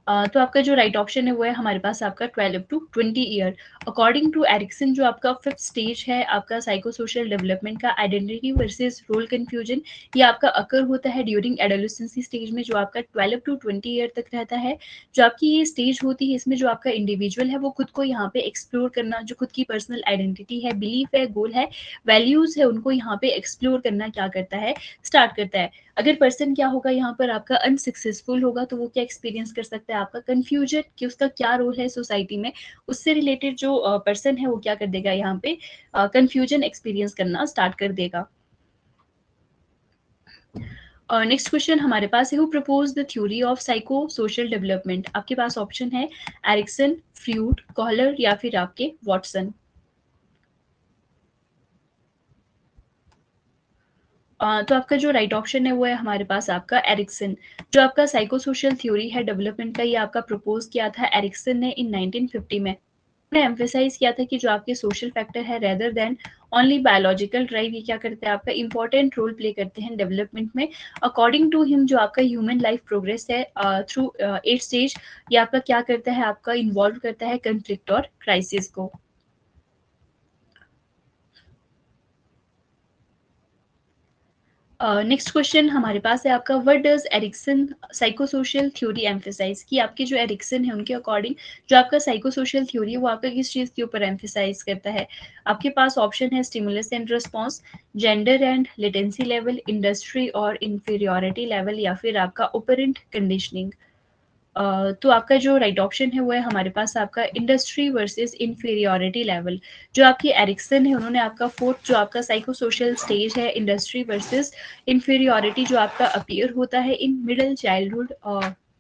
तो आपका जो राइट ऑप्शन है वो है हमारे पास आपका 12 to 20 year. According to Erikson जो आपका फिफ्थ स्टेज है आपका साइको सोशल डेवलपमेंट का आइडेंटिटी वर्सेस रोल कंफ्यूजन, ये आपका अकर होता है ड्यूरिंग एडोलेसेंसी स्टेज में, जो आपका 12 टू 20 ईयर तक रहता है। जो आपकी ये स्टेज होती है इसमें जो आपका इंडिविजुअल है वो खुद को यहाँ पे एक्सप्लोर करना, जो खुद की पर्सनल आइडेंटिटी है, बिलीफ है, गोल है, वैल्यूज है, उनको यहाँ पे एक्सप्लोर करना क्या करता है, स्टार्ट करता है। अगर पर्सन क्या होगा यहाँ पर आपका अनसक्सेसफुल होगा तो वो क्या एक्सपीरियंस कर सकता है, आपका कंफ्यूजन कि उसका क्या रोल है सोसाइटी में, उससे रिलेटेड जो पर्सन है वो क्या कर देगा यहाँ पे कंफ्यूजन एक्सपीरियंस करना स्टार्ट कर देगा। नेक्स्ट क्वेश्चन हमारे पास है, who propose the theory of psycho social development. आपके पास ऑप्शन है एरिक्सन, फ्रूड, कॉलर या फिर आपके वॉटसन। तो आपका जो राइट ऑप्शन है वो है हमारे पास आपका एरिक्सन। जो आपका साइको सोशल थ्योरी है डेवलपमेंट का, ये आपका प्रपोज किया था एरिक्सन ने इन 1950 में। उन्होंने एम्फेसाइज किया था कि जो आपके सोशल फैक्टर है rather than only biological drive, ये क्या करते हैं, आपका इंपॉर्टेंट रोल प्ले करते हैं डेवलपमेंट में। अकॉर्डिंग टू हिम जो आपका ह्यूमन लाइफ प्रोग्रेस है थ्रू 8 स्टेज, ये आपका क्या करता है, आपका इन्वॉल्व करता है कंफ्लिक्ट और क्राइसिस को। नेक्स्ट क्वेश्चन हमारे पास है आपका, what does Erikson psychosocial theory emphasize, कि आपके जो एरिक्सन है उनके अकॉर्डिंग जो आपका साइकोसोशल थ्योरी है वो आपका किस चीज़ के ऊपर एम्फेसाइज करता है। आपके पास ऑप्शन है stimulus and response, gender and latency level, industry और इंफीरियोरिटी लेवल या फिर आपका ओपरेंट कंडीशनिंग। तो आपका जो राइट ऑप्शन है वो है हमारे पास आपका इंडस्ट्री वर्सेस इंफीरियोरिटी लेवल। जो आपकी एरिक्सन है उन्होंने आपका फोर्थ जो आपका साइको सोशल स्टेज है इंडस्ट्री वर्सेस इंफीरियोरिटी जो आपका अपीयर होता है इन मिडिल चाइल्डहुड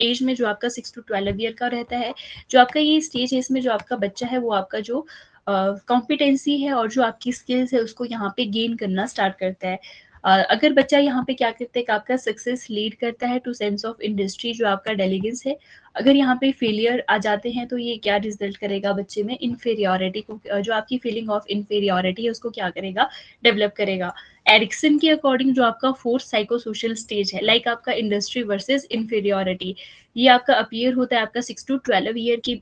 एज में, जो आपका 6 टू 12 ईयर का रहता है। जो आपका ये स्टेज है इसमें जो आपका बच्चा है वो आपका जो कॉम्पिटेंसी है और जो आपकी स्किल्स है उसको यहाँ पे गेन करना स्टार्ट करता है। अगर बच्चा यहाँ पे क्या करता है कि आपका सक्सेस लीड करता है टू सेंस ऑफ इंडस्ट्री जो आपका डेलीगेंस है। अगर यहाँ पे फेलियर आ जाते हैं तो ये क्या रिजल्ट करेगा बच्चे में, इन्फेरियोरिटी को, जो आपकी फीलिंग ऑफ इन्फेरियोरिटी है उसको क्या करेगा, डेवलप करेगा। एरिक्सन के अकॉर्डिंग जो आपका फोर्थ साइको सोशल स्टेज है लाइक आपका इंडस्ट्री वर्सेस इन्फेरियोरिटी, ये आपका अपीयर होता है आपका 6 टू 12 ईयर के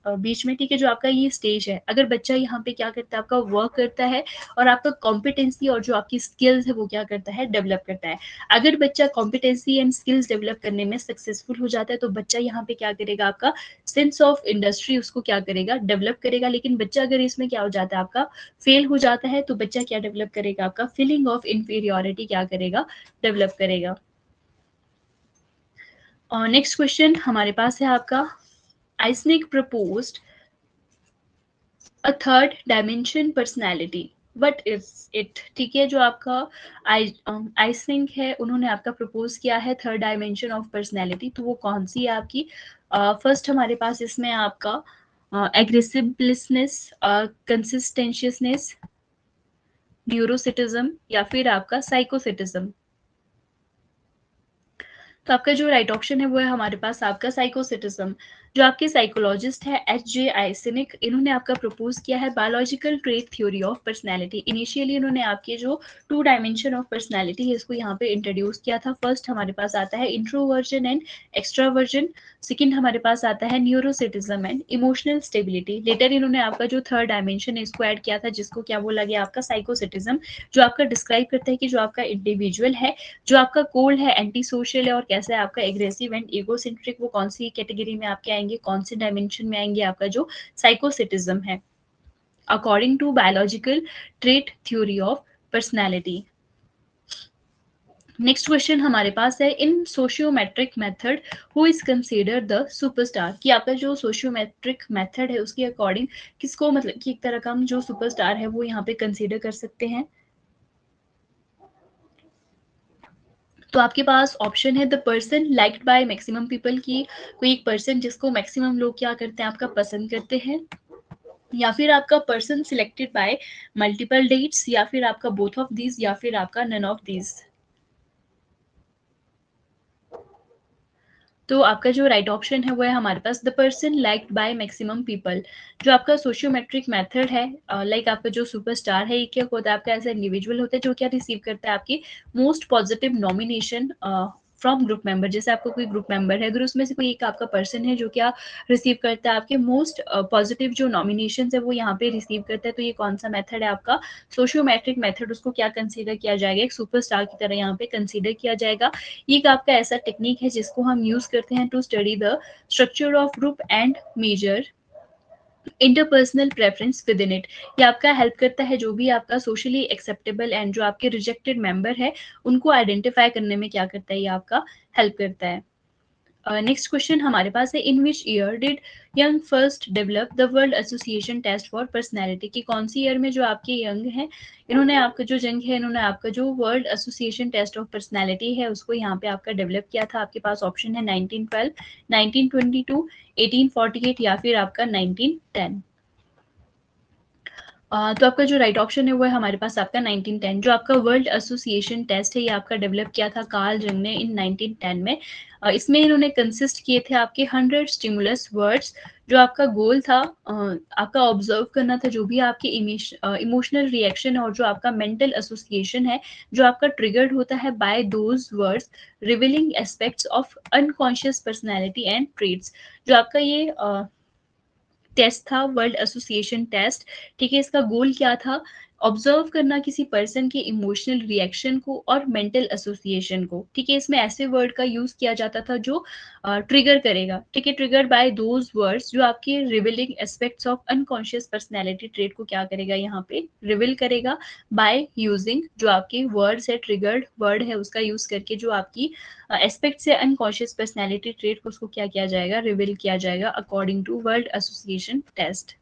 बीच में, ठीक है। जो आपका ये स्टेज है अगर बच्चा यहाँ पे क्या करता है, आपका वर्क करता है और आपका कॉम्पिटेंसी और जो आपकी स्किल्स है वो क्या करता है, डेवलप करता है। अगर बच्चा कॉम्पिटेंसी एंड स्किल्स डेवलप करने में सक्सेसफुल हो जाता है तो बच्चा यहाँ पे क्या करेगा, आपका सेंस ऑफ इंडस्ट्री उसको क्या करेगा, डेवलप करेगा। लेकिन बच्चा अगर इसमें क्या हो जाता है, आपका फेल हो जाता है तो बच्चा क्या डेवलप करेगा, आपका फीलिंग ऑफ इन्फीरियोरिटी क्या करेगा, डेवलप करेगा। नेक्स्ट क्वेश्चन हमारे पास है आपका, Eysenck proposed a third dimension personality, what is it, ठीक है। जो आपका आइसनिक है उन्होंने आपका प्रपोज किया है थर्ड डायमेंशन ऑफ पर्सनैलिटी, तो वो कौन सी है आपकी। फर्स्ट हमारे पास इसमें आपका एग्रेसिवनेस, कंसिस्टेंशियसनेस, न्यूरोसिटिज्म या फिर आपका साइकोसिटिज्म। तो आपका जो राइट ऑप्शन है वो है हमारे पास आपका साइकोसिटिज्म। जो आपके साइकोलॉजिस्ट है H.J. आइसेनिक, इन्होंने आपका प्रपोज किया है biological trait theory of personality. Initially इन्होंने आपके जो 2 डायमेंशन ऑफ पर्सनैलिटी है इसको यहाँ पे इंट्रोड्यूस किया था। फर्स्ट हमारे पास आता है इंट्रोवर्जन एंड एक्सट्रावर्जन, सेकंड हमारे पास आता है न्यूरोसिटिज्म एंड इमोशनल स्टेबिलिटी। लेटर इन्होंने आपका जो थर्ड डायमेंशन है इसको ऐड किया था जिसको क्या बोला गया, आपका साइकोसिटिज्म, जो आपका डिस्क्राइब करता है कि जो आपका इंडिविजुअल है जो आपका कोल्ड है, एंटी सोशल है और कैसा है आपका एग्रेसिव एंड ईगोसेंट्रिक, वो कौन सी कैटेगरी में आपके आएंगे, कौन से डायमेंशन में आएंगे, आपका जो साइकोसिटिज्म है according to biological trait theory of personality. Next question हमारे पास है, in sociometric method who is consider the superstar, कि आपका जो सोशियोमेट्रिक मेथड है उसके अकॉर्डिंग किसको, मतलब कि एक तरह का हम जो सुपरस्टार है वो यहाँ पे कंसिडर कर सकते हैं। तो आपके पास ऑप्शन है the person liked by maximum people, की कोई एक पर्सन जिसको मैक्सिमम लोग क्या करते हैं, आपका पसंद करते हैं, या फिर आपका person selected by multiple dates, या फिर आपका बोथ ऑफ दीज, या फिर आपका नन ऑफ दीज। तो आपका जो राइट ऑप्शन है वो है हमारे पास the person liked by maximum people. जो आपका सोशियोमेट्रिक मेथड है लाइक आपका जो सुपरस्टार है ये क्या होता है, आपका ऐसा इंडिविजुअल होता है जो क्या रिसीव करता है आपकी most positive nomination from group member, जैसे आपका कोई ग्रुप मेंबर है, अगर उसमें से कोई एक आपका पर्सन है जो क्या रिसीव करता है आपके मोस्ट पॉजिटिव जो नॉमिनेशंस है वो यहाँ पे रिसीव करता है, तो ये कौन सा मेथड है आपका सोशियोमेट्रिक मेथड, उसको क्या कंसीडर किया जाएगा, एक सुपरस्टार की तरह यहाँ पे कंसीडर किया जाएगा। ये एक आपका ऐसा टेक्निक है जिसको हम यूज करते हैं to study the structure of group and measure interpersonal preference with in it. ये आपका हेल्प करता है जो भी आपका सोशली एक्सेप्टेबल एंड जो आपके रिजेक्टेड मेंबर है उनको आइडेंटिफाई करने में क्या करता है, ये आपका हेल्प करता है। नेक्स्ट क्वेश्चन हमारे पास है, in which year did Jung first develop the word association test for personality, की कौन सी ईयर में जो आपके यंग हैं इन्होंने आपका जो जंग है इन्होंने आपका जो world association test of personality है उसको यहाँ पे आपका डेवलप किया था। आपके पास ऑप्शन है 1912, 1922, 1848 या फिर आपका 1910। तो आपका जो राइट ऑप्शन है वो है हमारे पास आपका 1910। जो आपका वर्ल्ड एसोसिएशन टेस्ट है ये आपका डेवलप किया था कार्ल जंग ने इन 1910 में। इसमें इन्होंने कंसिस्ट किए थे आपके 100 स्टिमुलस वर्ड्स। जो आपका गोल था आपका ऑब्जर्व करना था जो भी आपके इमोशनल रिएक्शन और जो आपका मेंटल एसोसिएशन है जो आपका ट्रिगर्ड होता है by those words revealing aspects of unconscious personality and traits. जो आपका ये टेस्ट था वर्ल्ड एसोसिएशन टेस्ट, ठीक है, इसका गोल क्या था, ऑब्जर्व करना किसी पर्सन के इमोशनल रिएक्शन को और मेंटल एसोसिएशन को, ठीक है। इसमें ऐसे वर्ड का यूज किया जाता था जो ट्रिगर करेगा, ठीक है, ट्रिगर बाय दोज वर्ड्स जो आपके revealing aspects of unconscious personality trait को क्या करेगा, यहाँ पे रिवील करेगा बाय यूजिंग जो आपके वर्ड्स है, ट्रिगर्ड वर्ड है उसका यूज करके जो आपकी एस्पेक्ट से अनकॉन्शियस पर्सनैलिटी ट्रेट को उसको क्या किया जाएगा, रिवील किया जाएगा according to word association test.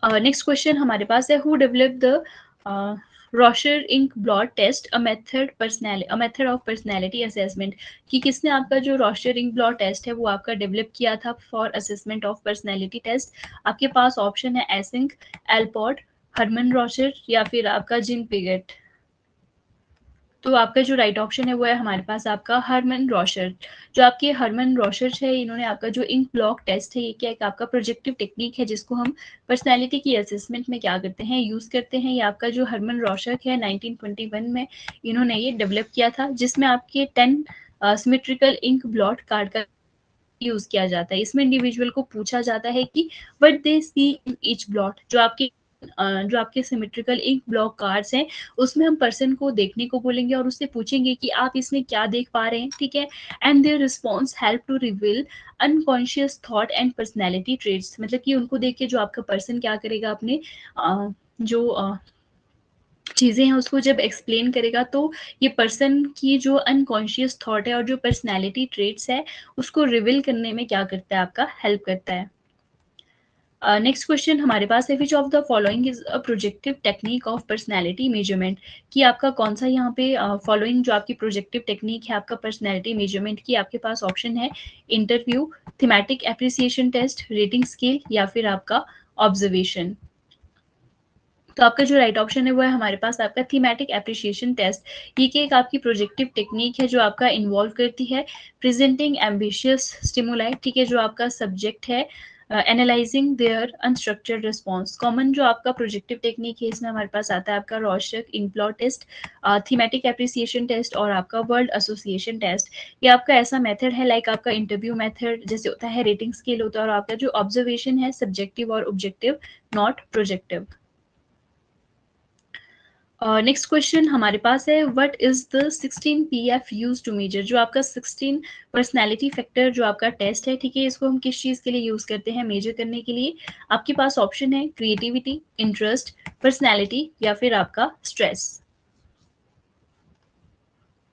Next question हमारे पास है, who develop the Rorschach ink blot test a method of personality assessment, कि किसने आपका जो रॉशर इंक ब्लॉट टेस्ट है वो आपका डेवलप किया था for assessment of personality test. आपके पास ऑप्शन है एसिंक, एल्पॉट, हरमन रॉशर या फिर आपका जिन पिगेट। तो आपका जो राइट ऑप्शन है वो है हमारे पास आपका हरमन रॉशर। जो आपके हरमन रॉशर है इन्होंने आपका जो इंक ब्लॉक टेस्ट है ये क्या एक आपका प्रोजेक्टिव टेक्निक है जिसको हम पर्सनैलिटी की असेसमेंट में क्या करते हैं, यूज करते हैं। ये आपका जो हरमन रॉशर है 1921 में इन्होंने ये डेवलप किया था, जिसमें आपके 10 सिमेट्रिकल इंक ब्लॉट कार्ड का यूज किया जाता है। इसमें इंडिविजुअल को पूछा जाता है कि what they see in each blot. जो आपके सिमेट्रिकल इंक ब्लॉक कार्ड्स हैं उसमें हम पर्सन को देखने को बोलेंगे और उससे पूछेंगे कि आप इसमें क्या देख पा रहे हैं, ठीक है। And their response help to reveal unconscious thought and personality traits, मतलब कि उनको देख के जो आपका पर्सन क्या करेगा अपने जो चीज़ें हैं उसको जब एक्सप्लेन करेगा तो ये पर्सन की जो अनकॉन्शियस थॉट है और जो पर्सनैलिटी ट्रेट्स है उसको रिवील करने में क्या करता है, आपका हेल्प करता है। नेक्स्ट क्वेश्चन हमारे पास है, which of the following is a projective technique of personality measurement, कि आपका कौन सा यहाँ पे फॉलोइंग जो आपकी प्रोजेक्टिव टेक्निक है आपका पर्सनैलिटी मेजरमेंट की। आपके पास ऑप्शन है interview, thematic appreciation test, rating scale या फिर आपका ऑब्जर्वेशन। तो आपका जो राइट ऑप्शन है वो है हमारे पास आपका थीमेटिक एप्रिसिएशन टेस्ट। ये एक आपकी प्रोजेक्टिव टेक्निक है जो आपका इन्वॉल्व करती है प्रेजेंटिंग एम्बिशियस स्टिमुलाई, ठीक है, जो आपका सब्जेक्ट है analysing their unstructured response. Common जो आपका प्रोजेक्टिव टेक्निक है इसमें हमारे पास आता है आपका Rorschach ink blot test, thematic appreciation test और आपका वर्ल्ड एसोसिएशन टेस्ट। ये आपका ऐसा मेथड है लाइक आपका इंटरव्यू मेथड जैसे होता है, रेटिंग स्केल होता है और आपका जो ऑब्जर्वेशन है सब्जेक्टिव और objective not projective. Next question हमारे पास है, what is the 16 PF use to measure. जो आपका 16 पर्सनैलिटी फैक्टर जो आपका टेस्ट है, ठीक है, इसको हम किस चीज़ के लिए यूज करते हैं मेजर करने के लिए। आपके पास ऑप्शन है क्रिएटिविटी, इंटरेस्ट, पर्सनैलिटी या फिर आपका स्ट्रेस।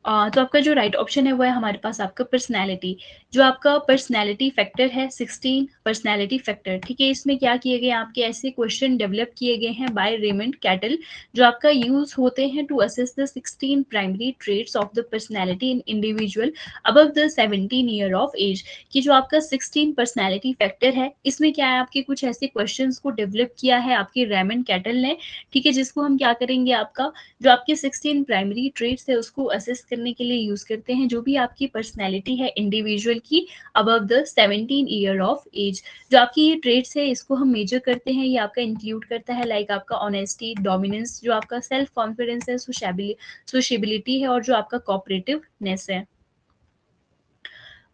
तो आपका जो राइट ऑप्शन है वो है हमारे पास आपका पर्सनैलिटी। जो आपका पर्सनैलिटी फैक्टर है 16 पर्सनैलिटी फैक्टर, ठीक है, इसमें क्या किए गए आपके ऐसे क्वेश्चन डेवलप किए गए हैं बाय रेमंड कैटल जो आपका यूज होते हैं to assess the 16 primary traits of the personality in individual above the 17 year of age. कि जो आपका 16 पर्सनैलिटी फैक्टर है इसमें क्या है आपके कुछ ऐसे क्वेश्चंस को डेवलप किया है आपके रेमंड कैटल ने, ठीक है, जिसको हम क्या करेंगे आपका जो आपके 16 प्राइमरी ट्रेट्स है उसको असेस करने के लिए यूज करते हैं। जो भी आपकी पर्सनैलिटी है इंडिविजुअल बल्कि above the 17 year of age. जो आपकी ये ट्रेड्स है इसको हम मेजर करते हैं, ये आपका इंक्लूड करता है लाइक आपका ऑनेस्टी, डोमिनेंस, जो आपका सेल्फ कॉन्फिडेंस है, सोशेबिलिटी है और जो आपका कोऑपरेटिवनेस है।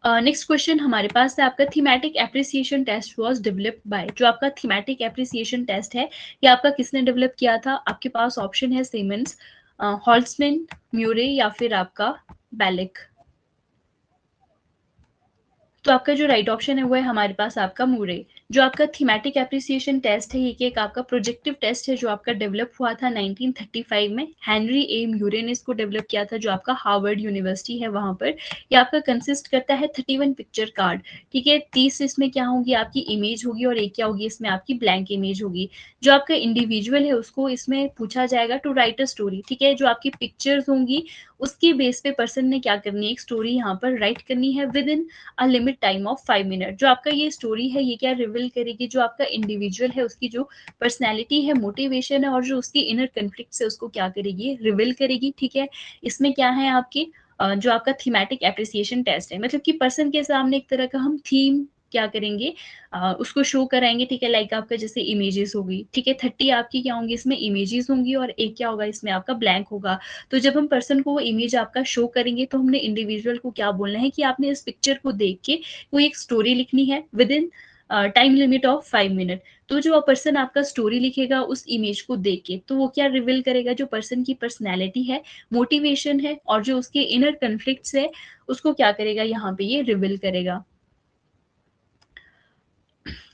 नेक्स्ट क्वेश्चन हमारे पास है आपका thematic appreciation test was developed by. जो आपका थीमेटिक एप्रिसिएशन टेस्ट है ये आपका किसने डेवलप किया था? आपके पास ऑप्शन है सिमंस, हॉल्ट्जमैन, म्यूरे या फिर आपका बैलिक। तो आपका जो राइट ऑप्शन है वो है हमारे पास आपका मूरे। जो आपका थीमेटिक एप्रिसिएशन टेस्ट है ये एक आपका प्रोजेक्टिव टेस्ट है जो आपका डेवलप हुआ था 1935 में। हेनरी ए म्यूरे ने इसको डेवलप किया था जो आपका हार्वर्ड यूनिवर्सिटी है वहां पर। ये आपका कंसिस्ट करता है 31 पिक्चर कार्ड। ठीक है, 30 इसमें क्या होगी आपकी इमेज होगी और एक क्या होगी इसमें आपकी ब्लैंक इमेज होगी। जो आपका इंडिविजुअल है उसको इसमें पूछा जाएगा टू राइट अ स्टोरी। ठीक है, जो आपकी पिक्चर्स होंगी उसके बेस पे पर्सन ने क्या करनी है, एक स्टोरी यहाँ पर राइट करनी है with in a limit time of 5 minute. जो आपका ये स्टोरी है ये क्या रिवील करेगी, जो आपका इंडिविजुअल है उसकी जो पर्सनैलिटी है, मोटिवेशन है और जो उसकी इनर कन्फ्लिक्ट है उसको क्या करेगी, रिवील करेगी। ठीक है, इसमें क्या है आपकी जो आपका थीमेटिक एप्रिसिएशन टेस्ट है, मतलब कि पर्सन के सामने एक तरह का हम थीम क्या करेंगे, उसको शो कराएंगे। ठीक है, लाइक आपका जैसे इमेजेस होगी। ठीक है, 30 आपकी क्या होंगी इसमें इमेजेस होंगी और एक क्या होगा इसमें आपका ब्लैंक होगा। तो जब हम पर्सन को वो इमेज आपका शो करेंगे तो हमने इंडिविजुअल को क्या बोलना है कि आपने इस पिक्चर को देख के कोई एक स्टोरी लिखनी है with in time limit of 5 minute. तो जो पर्सन आपका स्टोरी लिखेगा उस इमेज को देख के तो वो क्या रिवील करेगा, जो पर्सन की पर्सनैलिटी है, मोटिवेशन है और जो उसके इनर कन्फ्लिक्ट्स है उसको क्या करेगा यहाँ पे ये रिवील करेगा।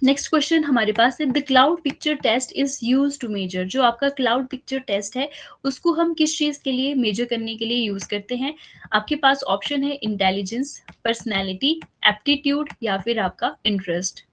नेक्स्ट क्वेश्चन हमारे पास है the cloud picture test is use to measure. जो आपका क्लाउड पिक्चर टेस्ट है उसको हम किस चीज के लिए मेजर करने के लिए यूज करते हैं? आपके पास ऑप्शन है इंटेलिजेंस, पर्सनैलिटी, एप्टीट्यूड या फिर आपका इंटरेस्ट।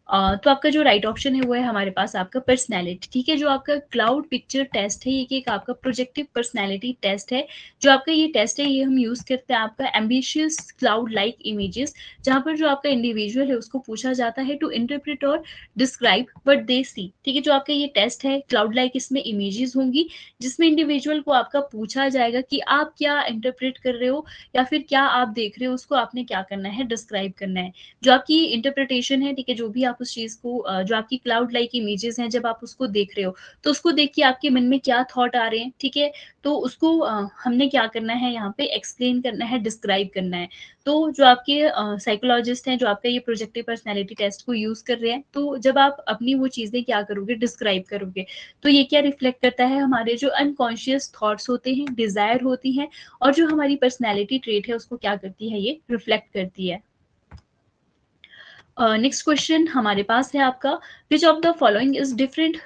तो आपका जो राइट ऑप्शन है वो है हमारे पास आपका पर्सनैलिटी। ठीक है, जो आपका क्लाउड पिक्चर टेस्ट है ये एक आपका प्रोजेक्टिव पर्सनैलिटी टेस्ट है। जो आपका ये टेस्ट है ये हम यूज करते हैं आपका एम्बिशियस क्लाउड लाइक इमेजेस, जहां पर जो आपका इंडिविजुअल है उसको पूछा जाता है टू इंटरप्रेट और डिस्क्राइब व्हाट दे सी। ठीक है, जो आपका ये टेस्ट है क्लाउड लाइक, इसमें इमेजेस होंगी जिसमें इंडिविजुअल को आपका पूछा जाएगा कि आप क्या इंटरप्रेट कर रहे हो या फिर क्या आप देख रहे हो, उसको आपने क्या करना है, डिस्क्राइब करना है। जो आपकी इंटरप्रिटेशन है, ठीक है, जो भी आप उस चीज को जो आपकी क्लाउड लाइक इमेजेस हैं जब आप उसको देख रहे हो तो उसको देख के आपके मन में क्या थॉट आ रहे हैं। ठीक है, तो उसको हमने क्या करना है यहाँ पे एक्सप्लेन करना है, डिस्क्राइब करना है। तो जो आपके साइकोलॉजिस्ट हैं जो आपका ये प्रोजेक्टिव पर्सनैलिटी टेस्ट को यूज कर रहे हैं, तो जब आप अपनी वो चीजें क्या करोगे, डिस्क्राइब करोगे, तो ये क्या रिफ्लेक्ट करता है, हमारे जो अनकॉन्शियस थॉट्स होते हैं, डिजायर होती हैं और जो हमारी पर्सनैलिटी ट्रेट है उसको क्या करती है, ये रिफ्लेक्ट करती है। नेक्स्ट क्वेश्चन हमारे पास है आपका which of the following is different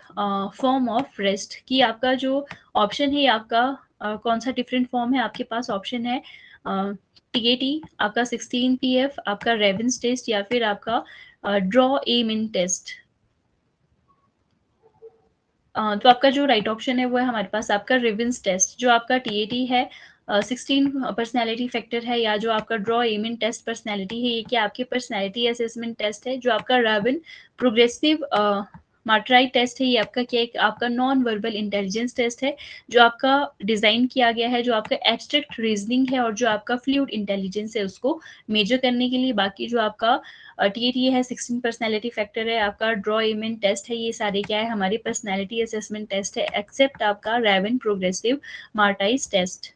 form of rest. कि आपका जो ऑप्शन है आपका कौन सा डिफरेंट फॉर्म है, आपके पास ऑप्शन है टीएटी, आपका 16 पीएफ, आपका रेवेंस टेस्ट या फिर आपका ड्रॉ ए मिन टेस्ट। तो आपका जो राइट ऑप्शन है वो है हमारे पास आपका रिवेंस टेस्ट। जो आपका टीएटी है 16 पर्सनैलिटी फैक्टर है या जो आपका ड्रॉ एमिन टेस्ट पर्सनैलिटी है, ये क्या आपकी पर्सनैलिटी असेसमेंट टेस्ट है। जो आपका राबिन प्रोग्रेसिव मार्टराइट टेस्ट है ये आपका क्या, एक आपका नॉन वर्बल इंटेलिजेंस टेस्ट है जो आपका डिजाइन किया गया है, जो आपका एब्स्ट्रैक्ट रीजनिंग है और जो आपका फ्लूइड इंटेलिजेंस है उसको मेजर करने के लिए। बाकी जो आपका टीएटी है 16 पर्सनैलिटी फैक्टर है, आपका ड्रॉ इमेन टेस्ट है, ये सारे क्या है हमारी पर्सनैलिटी असेसमेंट टेस्ट है एक्सेप्ट आपका रैवन प्रोग्रेसिव मार्टाइज टेस्ट।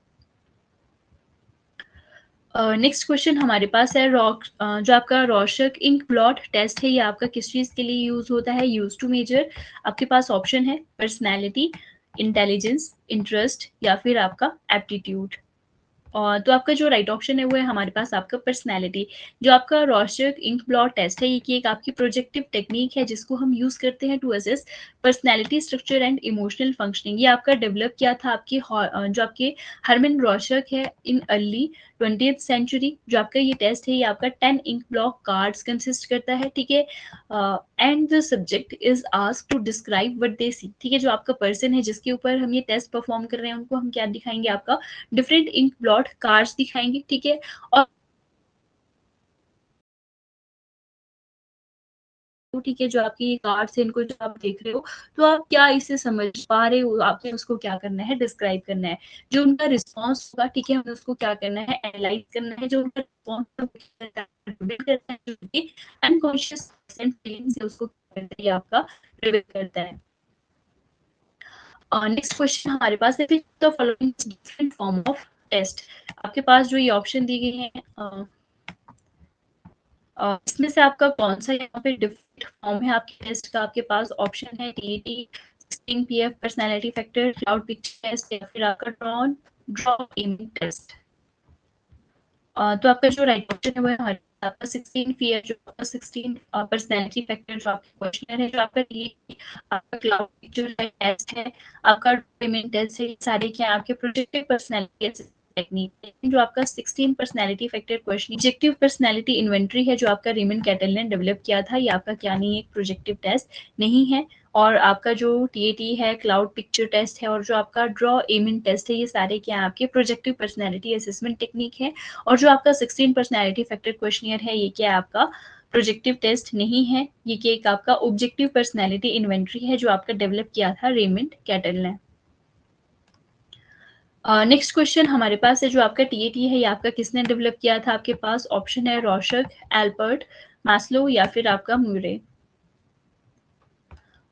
नेक्स्ट क्वेश्चन हमारे पास है जो आपका रोशक इंक ब्लॉट टेस्ट है ये आपका किस चीज के लिए यूज होता है, यूज टू मेजर। आपके पास ऑप्शन है पर्सनैलिटी, इंटेलिजेंस, इंटरेस्ट या फिर आपका एप्टीट्यूड। तो आपका जो राइट ऑप्शन है वो है हमारे पास आपका पर्सनैलिटी। जो आपका रॉशक इंक ब्लॉट टेस्ट है ये कि एक आपकी प्रोजेक्टिव टेक्निक है जिसको हम यूज करते हैं to assess personality structure and emotional functioning. ये आपका डेवलप किया था आपके जो आपके हरमन रॉशक है इन अर्ली 20th सेंचुरी। जो आपका ये टेस्ट है ये आपका 10 इंक ब्लॉक कार्ड्स कंसिस्ट करता है। ठीक है, and the subject is asked to describe what they see. ठीक है, जो आपका पर्सन है जिसके ऊपर हम ये टेस्ट परफॉर्म कर रहे हैं उनको हम क्या दिखाएंगे, आपका डिफरेंट इंक ब्लॉट कार्ड्स दिखाएंगे। ठीक है, और हो, ठीक है, जो आपकी ये कार्ड्स हैं इनको जो आप देख रहे हो, तो आप क्या इससे समझ पा रहे हो, आपने उसको क्या करना है, डिस्क्राइब करना है। जो उनका रिस्पॉन्स होगा, ठीक है, हमें उसको क्या करना है, एनालाइज करना है। जो उनका रिस्पॉन्स करता है, जो उनकी अनकॉन्शियस फीलिंग्स है उसको करता है, आपका रिवील करता है। नेक्स्ट क्वेश्चन हमारे पास है, the following different form of test. आपके पास जो ये ऑप्शन दी गई है, इसमें से आपका कौन सा यहाँ पे डिफरेंट फॉर्म है आपके टेस्ट का? आपके पास ऑप्शन है TET, 16 PF, personality factor, cloud picture test, या फिर आपका ड्रॉ इमेज टेस्ट। तो आपका जो राइट ऑप्शन है वो है हमारे आपका 16 पीएफ, जो आपका 16 पर्सनालिटी फैक्टर जो आपका क्वेश्चनर है, जो आपका टीईटी, आपका क्लाउड पिक्चर टेस्ट है, आपका ड्रॉ इमेज टेस्ट है, ये सारे क्या आपके प्रोजेक्टिव पर्सनालिटी टेक्निक। जो आपका 16 personality factor question objective personality inventory है, जो आपका रेमंड कैटल ने डेवलप किया था, ये आपका क्या नहीं है, एक प्रोजेक्टिव टेस्ट नहीं है। और आपका जो टीएटी है, क्लाउड पिक्चर टेस्ट है, और जो आपका ड्रॉ एमिन टेस्ट है, ये सारे क्या आपके प्रोजेक्टिव पर्सनालिटी असेसमेंट टेक्निक है। और जो आपका 16 पर्सनालिटी फैक्टर क्वेश्चनियर है, ये क्या आपका प्रोजेक्टिव टेस्ट नहीं है, ये क्या एक आपका ऑब्जेक्टिव पर्सनालिटी इन्वेंटरी है, जो आपका डेवलप किया था रेमंड कैटल ने। नेक्स्ट क्वेश्चन हमारे पास है, जो आपका टीएटी है, ये आपका किसने डेवलप किया था? आपके पास ऑप्शन है रोशक, एल्बर्ट, मास्लो, या फिर आपका म्यूरे।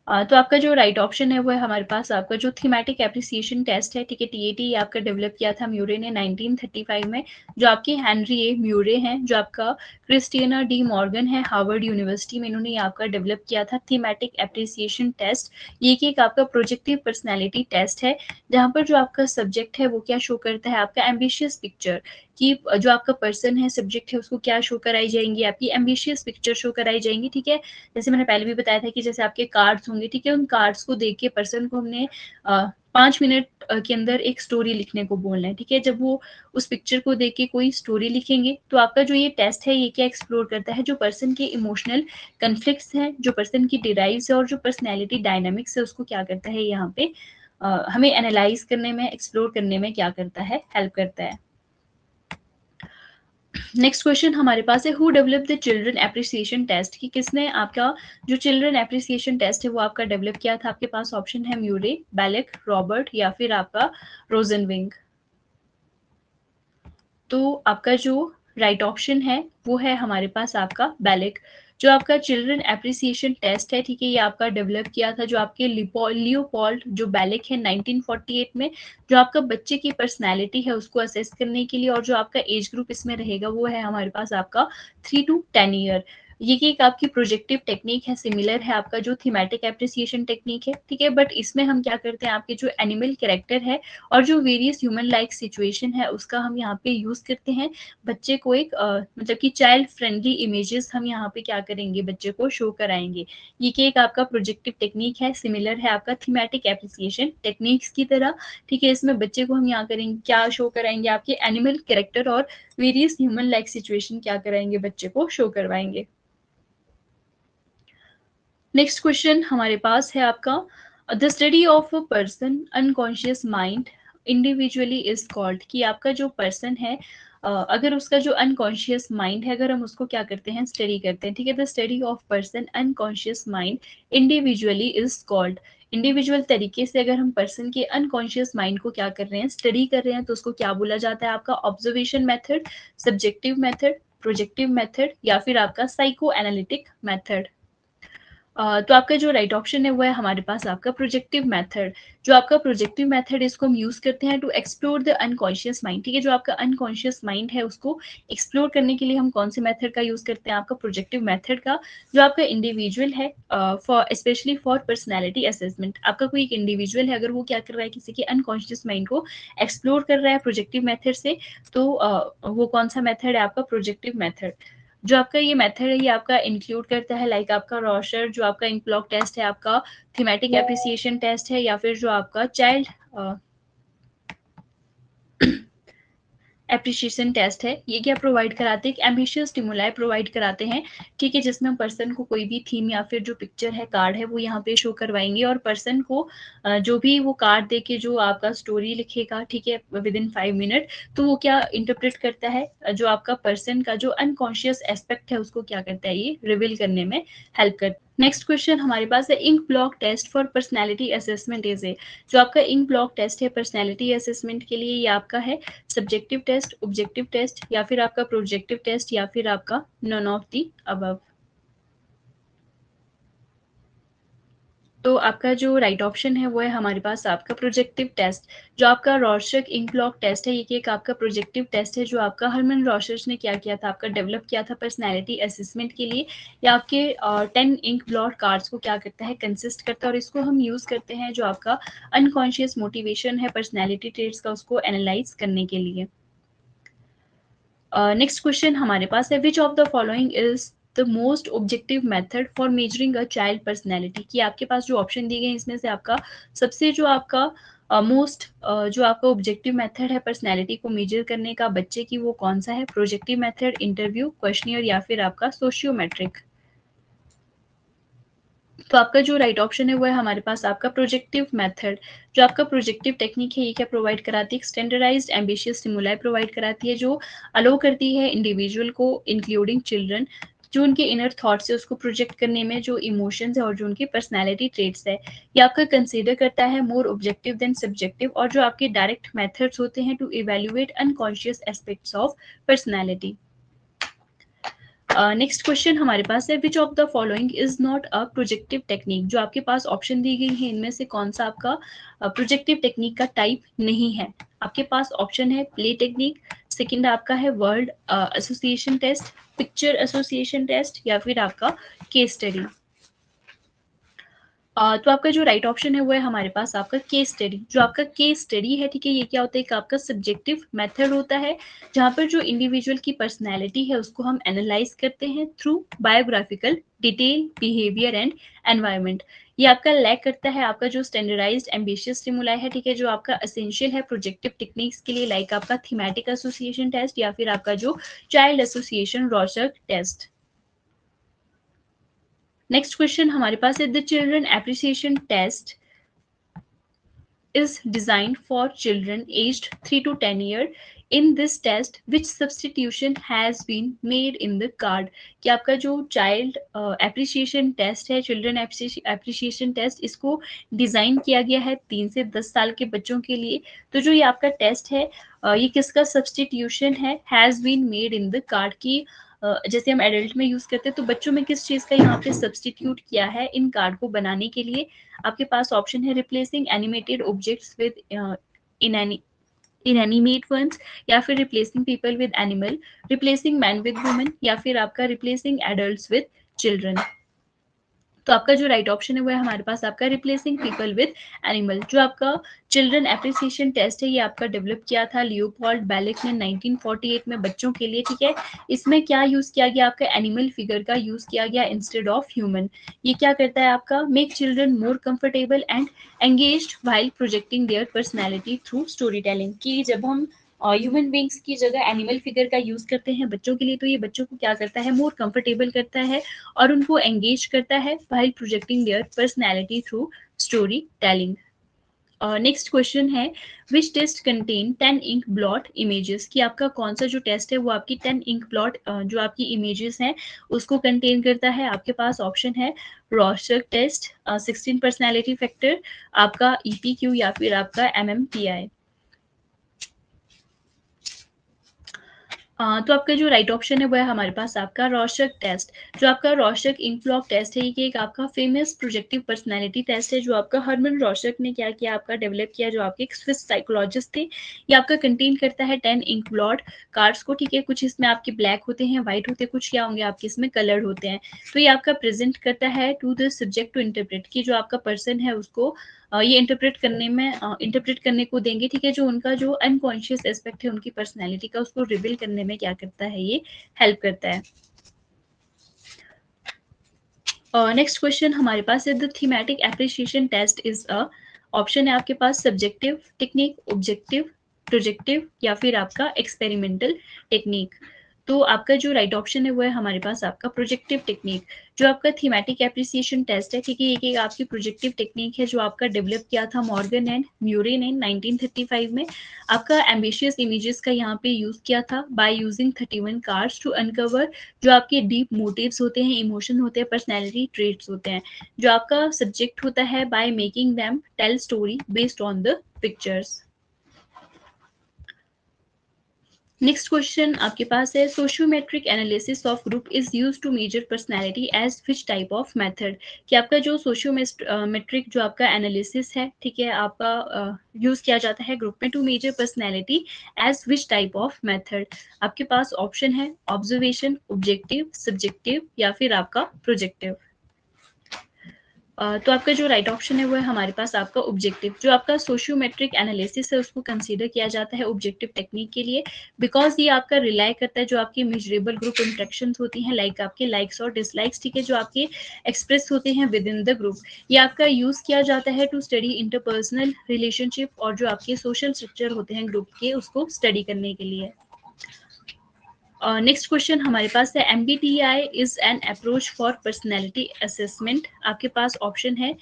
तो आपका जो राइट ऑप्शन है वो है हमारे पास आपका जो थीमेटिक एप्रिसिएशन टेस्ट है, ठीक है, टीएटी आपका डेवलप किया था म्यूरे ने 1935 में। जो आपके हेनरी ए म्यूरे हैं, जो आपका क्रिस्टियना डी मॉर्गन है, हार्वर्ड यूनिवर्सिटी में, इन्होंने आपका डेवलप किया था थीमेटिक एप्रिसिएशन टेस्ट। ये कि एक आपका प्रोजेक्टिव पर्सनैलिटी टेस्ट है, जहाँ पर जो आपका सब्जेक्ट है वो क्या शो करता है, आपका एम्बिशियस पिक्चर, कि जो आपका पर्सन है, सब्जेक्ट है, उसको क्या शो कराई जाएंगी, आपकी एम्बिशियस पिक्चर शो कराई जाएंगी, ठीक है। जैसे मैंने पहले भी बताया था कि जैसे आपके कार्ड्स होंगे, ठीक है, उन कार्ड्स को देख के पर्सन को हमने 5 मिनट के अंदर एक स्टोरी लिखने को बोलना है, ठीक है। जब वो उस पिक्चर को देख के कोई स्टोरी लिखेंगे, तो आपका जो ये टेस्ट है, ये क्या एक्सप्लोर करता है, जो पर्सन के इमोशनल कन्फ्लिक्ट्स हैं, जो पर्सन की डिराइव्स है, और जो पर्सनैलिटी डायनामिक्स है, उसको क्या करता है यहाँ पे हमें एनालाइज करने में, एक्सप्लोर करने में क्या करता है, हेल्प करता है। नेक्स्ट क्वेश्चन हमारे पास है, who develop the children appreciation test, कि किसने आपका जो चिल्ड्रन एप्रिसिएशन टेस्ट है वो आपका डेवलप किया था? आपके पास ऑप्शन है म्यूरे, बैलेक, रॉबर्ट, या फिर आपका रोजनविंग। तो आपका जो राइट ऑप्शन है वो है हमारे पास आपका बैलेक। जो आपका चिल्ड्रन एप्रिसिएशन टेस्ट है, ठीक है, ये आपका डेवलप किया था जो आपके लियोपोल्ड जो बैलेक है 1948 में, जो आपका बच्चे की पर्सनैलिटी है उसको असेस करने के लिए। और जो आपका एज ग्रुप इसमें रहेगा वो है हमारे पास आपका 3 to 10 ईयर। ये कि एक आपकी प्रोजेक्टिव टेक्निक है, सिमिलर है आपका जो थीमेटिक एप्रिसिएशन टेक्निक है, ठीक है। बट इसमें हम क्या करते हैं, आपके जो एनिमल कैरेक्टर है और जो वेरियस ह्यूमन लाइक सिचुएशन है उसका हम यहाँ पे यूज करते हैं। बच्चे को एक मतलब कि चाइल्ड फ्रेंडली इमेजेस हम यहाँ पे क्या करेंगे, बच्चे को शो कराएंगे। ये कि एक आपका प्रोजेक्टिव टेक्निक है, सिमिलर है आपका थीमेटिक एप्रिसिएशन टेक्निक्स की तरह, ठीक है। इसमें बच्चे को हम यहाँ करेंगे, क्या शो कराएंगे, आपके एनिमल कैरेक्टर और वेरियस ह्यूमन लाइक सिचुएशन क्या कराएंगे, बच्चे को शो करवाएंगे। नेक्स्ट क्वेश्चन हमारे पास है आपका, the study of a person unconscious mind individually is called, कि आपका जो पर्सन है अगर उसका जो अनकॉन्शियस माइंड है, अगर हम उसको क्या करते हैं, स्टडी करते हैं, ठीक है। The study of person unconscious mind individually is called. Individual तरीके से अगर हम पर्सन के अनकॉन्शियस माइंड को क्या कर रहे हैं, स्टडी कर रहे हैं, तो उसको क्या बोला जाता है, आपका observation method, subjective method, projective method, या फिर आपका साइको एनालिटिक मेथड। तो आपका जो राइट ऑप्शन है वो है हमारे पास आपका प्रोजेक्टिव मेथड। जो आपका प्रोजेक्टिव मेथड इसको हम यूज करते हैं to explore the unconscious mind, ठीक है। जो आपका अनकॉन्शियस माइंड है उसको एक्सप्लोर करने के लिए हम कौन से मेथड का यूज करते हैं, आपका प्रोजेक्टिव मेथड का। जो आपका इंडिविजुअल है for specially for personality assessment, आपका कोई एक इंडिविजुअल है, अगर वो क्या कर रहा है, किसी के अनकॉन्शियस माइंड को एक्सप्लोर कर रहा है प्रोजेक्टिव मेथड से, तो वो कौन सा मेथड है, आपका प्रोजेक्टिव मेथड। जो आपका ये मेथड है ये आपका इंक्लूड करता है लाइक आपका रॉशर, जो आपका इंक्लॉक टेस्ट है, आपका थीमेटिक एप्रिसिएशन टेस्ट है, या फिर जो आपका चाइल्ड एप्रिसिएशन टेस्ट है। ये क्या प्रोवाइड कराते हैं, एक एम्बिशियस स्टिमुलाई प्रोवाइड कराते हैं, ठीक है, जिसमें हम पर्सन को कोई भी थीम या फिर जो पिक्चर है, कार्ड है, वो यहाँ पे शो करवाएंगे। और पर्सन को जो भी वो कार्ड दे के जो आपका स्टोरी लिखेगा, ठीक है, विद इन 5 मिनट, तो वो क्या इंटरप्रेट करता है, जो आपका पर्सन का जो अनकॉन्शियस एस्पेक्ट है उसको क्या करता है, ये रिवील करने में हेल्प करता है। नेक्स्ट क्वेश्चन हमारे पास है ink block test for personality assessment is a. जो आपका इंक ब्लॉक टेस्ट है पर्सनैलिटी असेसमेंट के लिए, ये आपका है सब्जेक्टिव टेस्ट, ऑब्जेक्टिव टेस्ट, या फिर आपका प्रोजेक्टिव टेस्ट, या फिर आपका नन ऑफ दी अबव। तो आपका जो राइट ऑप्शन है वो है हमारे पास आपका प्रोजेक्टिव टेस्ट। जो आपका रॉर्शक इंक ब्लॉक टेस्ट है, ये एक आपका प्रोजेक्टिव टेस्ट है जो आपका हरमन रॉशर्स ने क्या किया था, आपका डेवलप किया था पर्सनैलिटी असेसमेंट के लिए। या आपके 10 इंक ब्लॉक कार्ड्स को क्या करता है, कंसिस्ट करता है, और इसको हम यूज़ करते हैं जो आपका अनकॉन्शियस मोटिवेशन है पर्सनैलिटी ट्रेट्स का, उसको एनालाइज करने के लिए। नेक्स्ट क्वेश्चन हमारे पास है which of the following is the most objective method for measuring a child personality. कि आपके पास जो ऑप्शन दिए गए हैं इसमें से आपका सबसे जो आपका मोस्ट जो आपका ऑब्जेक्टिव मेथड है पर्सनैलिटी को मेजर करने का बच्चे की, वो कौन सा है? प्रोजेक्टिव मेथड, इंटरव्यू, क्वेश्चनियर, या फिर आपका सोशियोमेट्रिक। तो आपका जो राइट ऑप्शन है वो है हमारे पास आपका प्रोजेक्टिव मेथड। जो आपका प्रोजेक्टिव टेक्निक है ये क्या प्रोवाइड कराती है? स्टैंडर्डाइज्ड एम्बिशियस स्टिमुलाई प्रोवाइड कराती है, जो अलो करती है इंडिविजुअल को इंक्लूडिंग चिल्ड्रन, जो उनके इनर थॉट्स है उसको प्रोजेक्ट करने में, जो इमोशंस है और जो उनकी पर्सनैलिटी ट्रेट्स है, ये आपका कंसीडर करता है मोर ऑब्जेक्टिव देन सब्जेक्टिव, और जो आपके डायरेक्ट मेथड्स होते हैं to evaluate unconscious aspects of personality. Next question हमारे पास है which of the following is not a projective technique. जो आपके पास ऑप्शन दी गई है इनमें से कौन सा आपका प्रोजेक्टिव टेक्निक का टाइप नहीं है? आपके पास ऑप्शन है प्ले टेक्निक, सेकंड आपका है word association test, picture association test, या फिर आपका केस स्टडी। तो आपका जो राइट ऑप्शन है वो है हमारे पास आपका केस स्टडी। जो आपका केस स्टडी है, ठीक है, ये क्या होता है? एक आपका सब्जेक्टिव मेथड होता है जहाँ पर जो इंडिविजुअल की पर्सनैलिटी है उसको हम एनालाइज करते हैं through biographical detail, behaviour and environment. ये आपका लैक करता है आपका जो स्टैंडर्डाइज्ड एम्बिशियस स्टिमुलाई है, ठीक है, जो आपका एसेंशियल है प्रोजेक्टिव टेक्निक्स के लिए, लाइक आपका थीमेटिक एसोसिएशन टेस्ट, या फिर आपका जो child association Rorschach test. Next question हमारे पास है the children appreciation test is designed for children aged 3 to 10 years. In this test, which substitution has been made in the card? कि आपका जो चाइल्ड एप्रिसिएशन टेस्ट है, चिल्ड्रन एप्रिसिएशन टेस्ट, इसको डिज़ाइन किया गया है 3 से 10 साल के बच्चों के लिए। तो जो ये आपका टेस्ट है ये किसका सब्सटीट्यूशन है? Has been made in the card की जैसे हम एडल्ट में यूज़ करते हैं, तो बच्चों में किस चीज़ का यहाँ पे सब्सटीट्यूट किया है इन कार्ड को बनाने के लिए? आपके पास ऑप्शन है replacing animated objects with inanimate ones, या फिर replacing people with animal, replacing man with women, या फिर आपका रिप्लेसिंग एडल्ट्स विद चिल्ड्रन। तो आपका जो राइट ऑप्शन है वो है हमारे पास आपका रिप्लेसिंग पीपल विद एनिमल। जो आपका चिल्ड्रन एप्रिसिएशन टेस्ट है ये आपका डेवलप किया था लियोपोल्ड बेलिक ने 1948 में बच्चों के लिए, ठीक है। इसमें क्या यूज किया गया? आपका एनिमल फिगर का यूज किया गया इंस्टेड ऑफ ह्यूमन। ये क्या करता है आपका? Make children more comfortable and engaged while projecting their personality through story telling. कि जब हम ह्यूमन बींग्स की जगह एनिमल फिगर का यूज करते हैं बच्चों के लिए, तो ये बच्चों को क्या करता है? मोर कंफर्टेबल करता है और उनको एंगेज करता है while projecting their personality through story telling. Next question है which test contain 10 ink blot images. कि आपका कौन सा जो टेस्ट है वो आपकी 10 इंक ब्लॉट जो आपकी इमेजेस हैं उसको कंटेन करता है? आपके पास ऑप्शन है रॉर्शक टेस्ट, 16 पर्सनैलिटी फैक्टर, आपका EPQ, या फिर आपका MMPI। तो आपका जो राइट ऑप्शन है वो है हमारे पास आपका रॉर्शक टेस्ट। जो आपका रॉर्शक इंक ब्लॉक टेस्ट है ये एक आपका फेमस प्रोजेक्टिव पर्सनैलिटी टेस्ट है जो आपका हरमन रॉर्शक ने क्या किया? आपका डेवलप किया, जो आपके एक स्विस साइकोलॉजिस्ट थे। ये आपका कंटेन करता है 10 इंक ब्लॉट कार्ड्स को, ठीक है। कुछ इसमें आपके ब्लैक होते हैं, व्हाइट होते हैं, कुछ क्या होंगे आपके इसमें कलर्ड होते हैं। तो ये आपका प्रेजेंट करता है to the subject to interpret, कि जो आपका पर्सन है उसको ये इंटरप्रेट करने को देंगे, ठीक है। जो उनका जो अनकॉन्शियस एस्पेक्ट है उनकी पर्सनैलिटी का, उसको रिवील करने में क्या करता है? ये हेल्प करता है। नेक्स्ट क्वेश्चन हमारे पास है the thematic appreciation test is a. Option है आपके पास सब्जेक्टिव टेक्निक, ऑब्जेक्टिव, प्रोजेक्टिव, या फिर आपका एक्सपेरिमेंटल टेक्निक। तो आपका जो राइट ऑप्शन है वो है हमारे पास आपका प्रोजेक्टिव टेक्निक। जो आपका थीमेटिक एप्रिसिएशन टेस्ट है, ठीक है, ये आपकी प्रोजेक्टिव टेक्निक है जो आपका डेवलप किया था मॉर्गन एंड म्यूरे ने 1935 में। आपका एम्बिशियस इमेजेस का यहाँ पे यूज किया था by using 31 cards to uncover जो आपके डीप मोटिव्स होते हैं, इमोशन होते हैं, पर्सनैलिटी ट्रेट्स होते हैं। जो आपका सब्जेक्ट होता है by making them tell story based on the pictures. Next question आपके पास है, sociometric analysis of group is use to measure personality as which type of method. कि आपका जो सोशियोमेट्रिक जो आपका एनालिसिस है, ठीक है, आपका यूज किया जाता है ग्रुप में to measure personality as which type of method. आपके पास ऑप्शन है ऑब्जर्वेशन, ऑब्जेक्टिव, सब्जेक्टिव या फिर आपका प्रोजेक्टिव। तो आपका जो राइट ऑप्शन है वो है हमारे पास आपका ऑब्जेक्टिव। जो आपका सोशियोमेट्रिक एनालिसिस है उसको कंसीडर किया जाता है ऑब्जेक्टिव टेक्निक के लिए, बिकॉज ये आपका रिलाई करता है जो आपकी मेजरेबल ग्रुप इंटरेक्शंस होती हैं, लाइक आपके लाइक्स और डिसलाइक्स, ठीक है, जो आपके एक्सप्रेस होते हैं विद इन द ग्रुप। ये आपका यूज किया जाता है टू स्टडी इंटरपर्सनल रिलेशनशिप और जो आपके सोशल स्ट्रक्चर होते हैं ग्रुप के उसको स्टडी करने के लिए। नेक्स्ट क्वेश्चन हमारे पास है, MBTI is an approach for personality assessment. आपके पास ऑप्शन है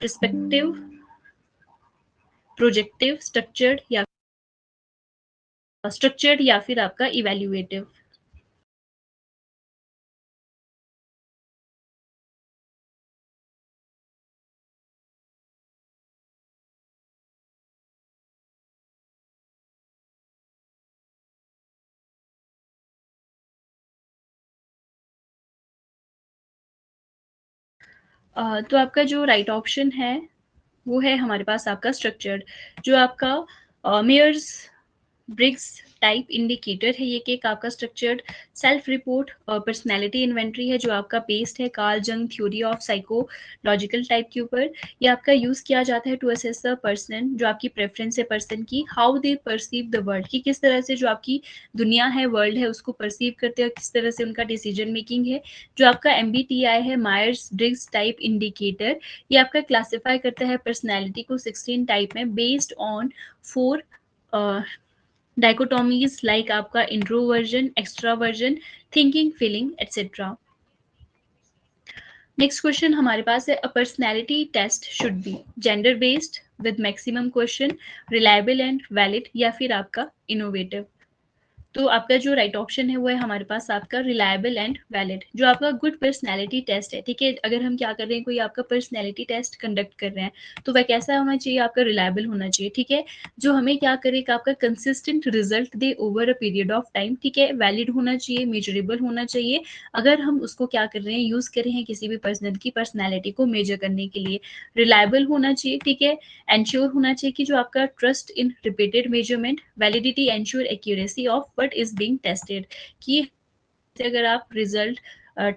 पर्सपेक्टिव, प्रोजेक्टिव, स्ट्रक्चर्ड या फिर आपका इवेल्युएटिव। तो आपका जो राइट ऑप्शन है वो है हमारे पास आपका स्ट्रक्चर्ड। जो आपका मेयर्स ब्रिग्स टाइप इंडिकेटर है, ये कि एक आपका structured self report personality inventory है जो आपका बेस्ड है कार्ल जंग थ्योरी ऑफ साइकोलॉजिकल टाइप के ऊपर। ये आपका यूज किया जाता है टू असेस द पर्सन, जो आपकी प्रेफरेंस है पर्सन की, how they perceive the world, कि किस तरह से जो आपकी दुनिया है, वर्ल्ड है, उसको परसीव करते हैं और किस तरह से उनका डिसीजन मेकिंग है। जो आपका MBTI है मायर्स ब्रिग्स टाइप इंडिकेटर, ये आपका क्लासिफाई करता है पर्सनैलिटी को 16 टाइप में बेस्ड ऑन 4 डाइकोटोमीज, लाइक आपका introversion, extroversion, thinking, feeling etcetera. Next question हमारे पास है, a personality test should be gender based with maximum question, reliable and valid या फिर आपका इनोवेटिव। तो आपका जो राइट ऑप्शन है वो है हमारे पास आपका रिलायबल एंड वैलिड। जो आपका गुड पर्सनैलिटी टेस्ट है, ठीक है, अगर हम क्या कर रहे हैं, कोई आपका पर्सनैलिटी टेस्ट कंडक्ट कर रहे हैं तो वह कैसा होना चाहिए, आपका रिलायबल होना चाहिए, ठीक है, जो हमें क्या करे कि आपका consistent result they over a period of time, ठीक है, वैलिड होना चाहिए, मेजरेबल होना चाहिए। अगर हम उसको क्या कर रहे हैं, यूज कर रहे हैं किसी भी पर्सन की पर्सनैलिटी को मेजर करने के लिए। रिलायबल होना चाहिए, ठीक है, एंश्योर होना चाहिए कि जो आपका trust in repeated measurement, validity ensure accuracy of what is being tested, कि अगर आप रिजल्ट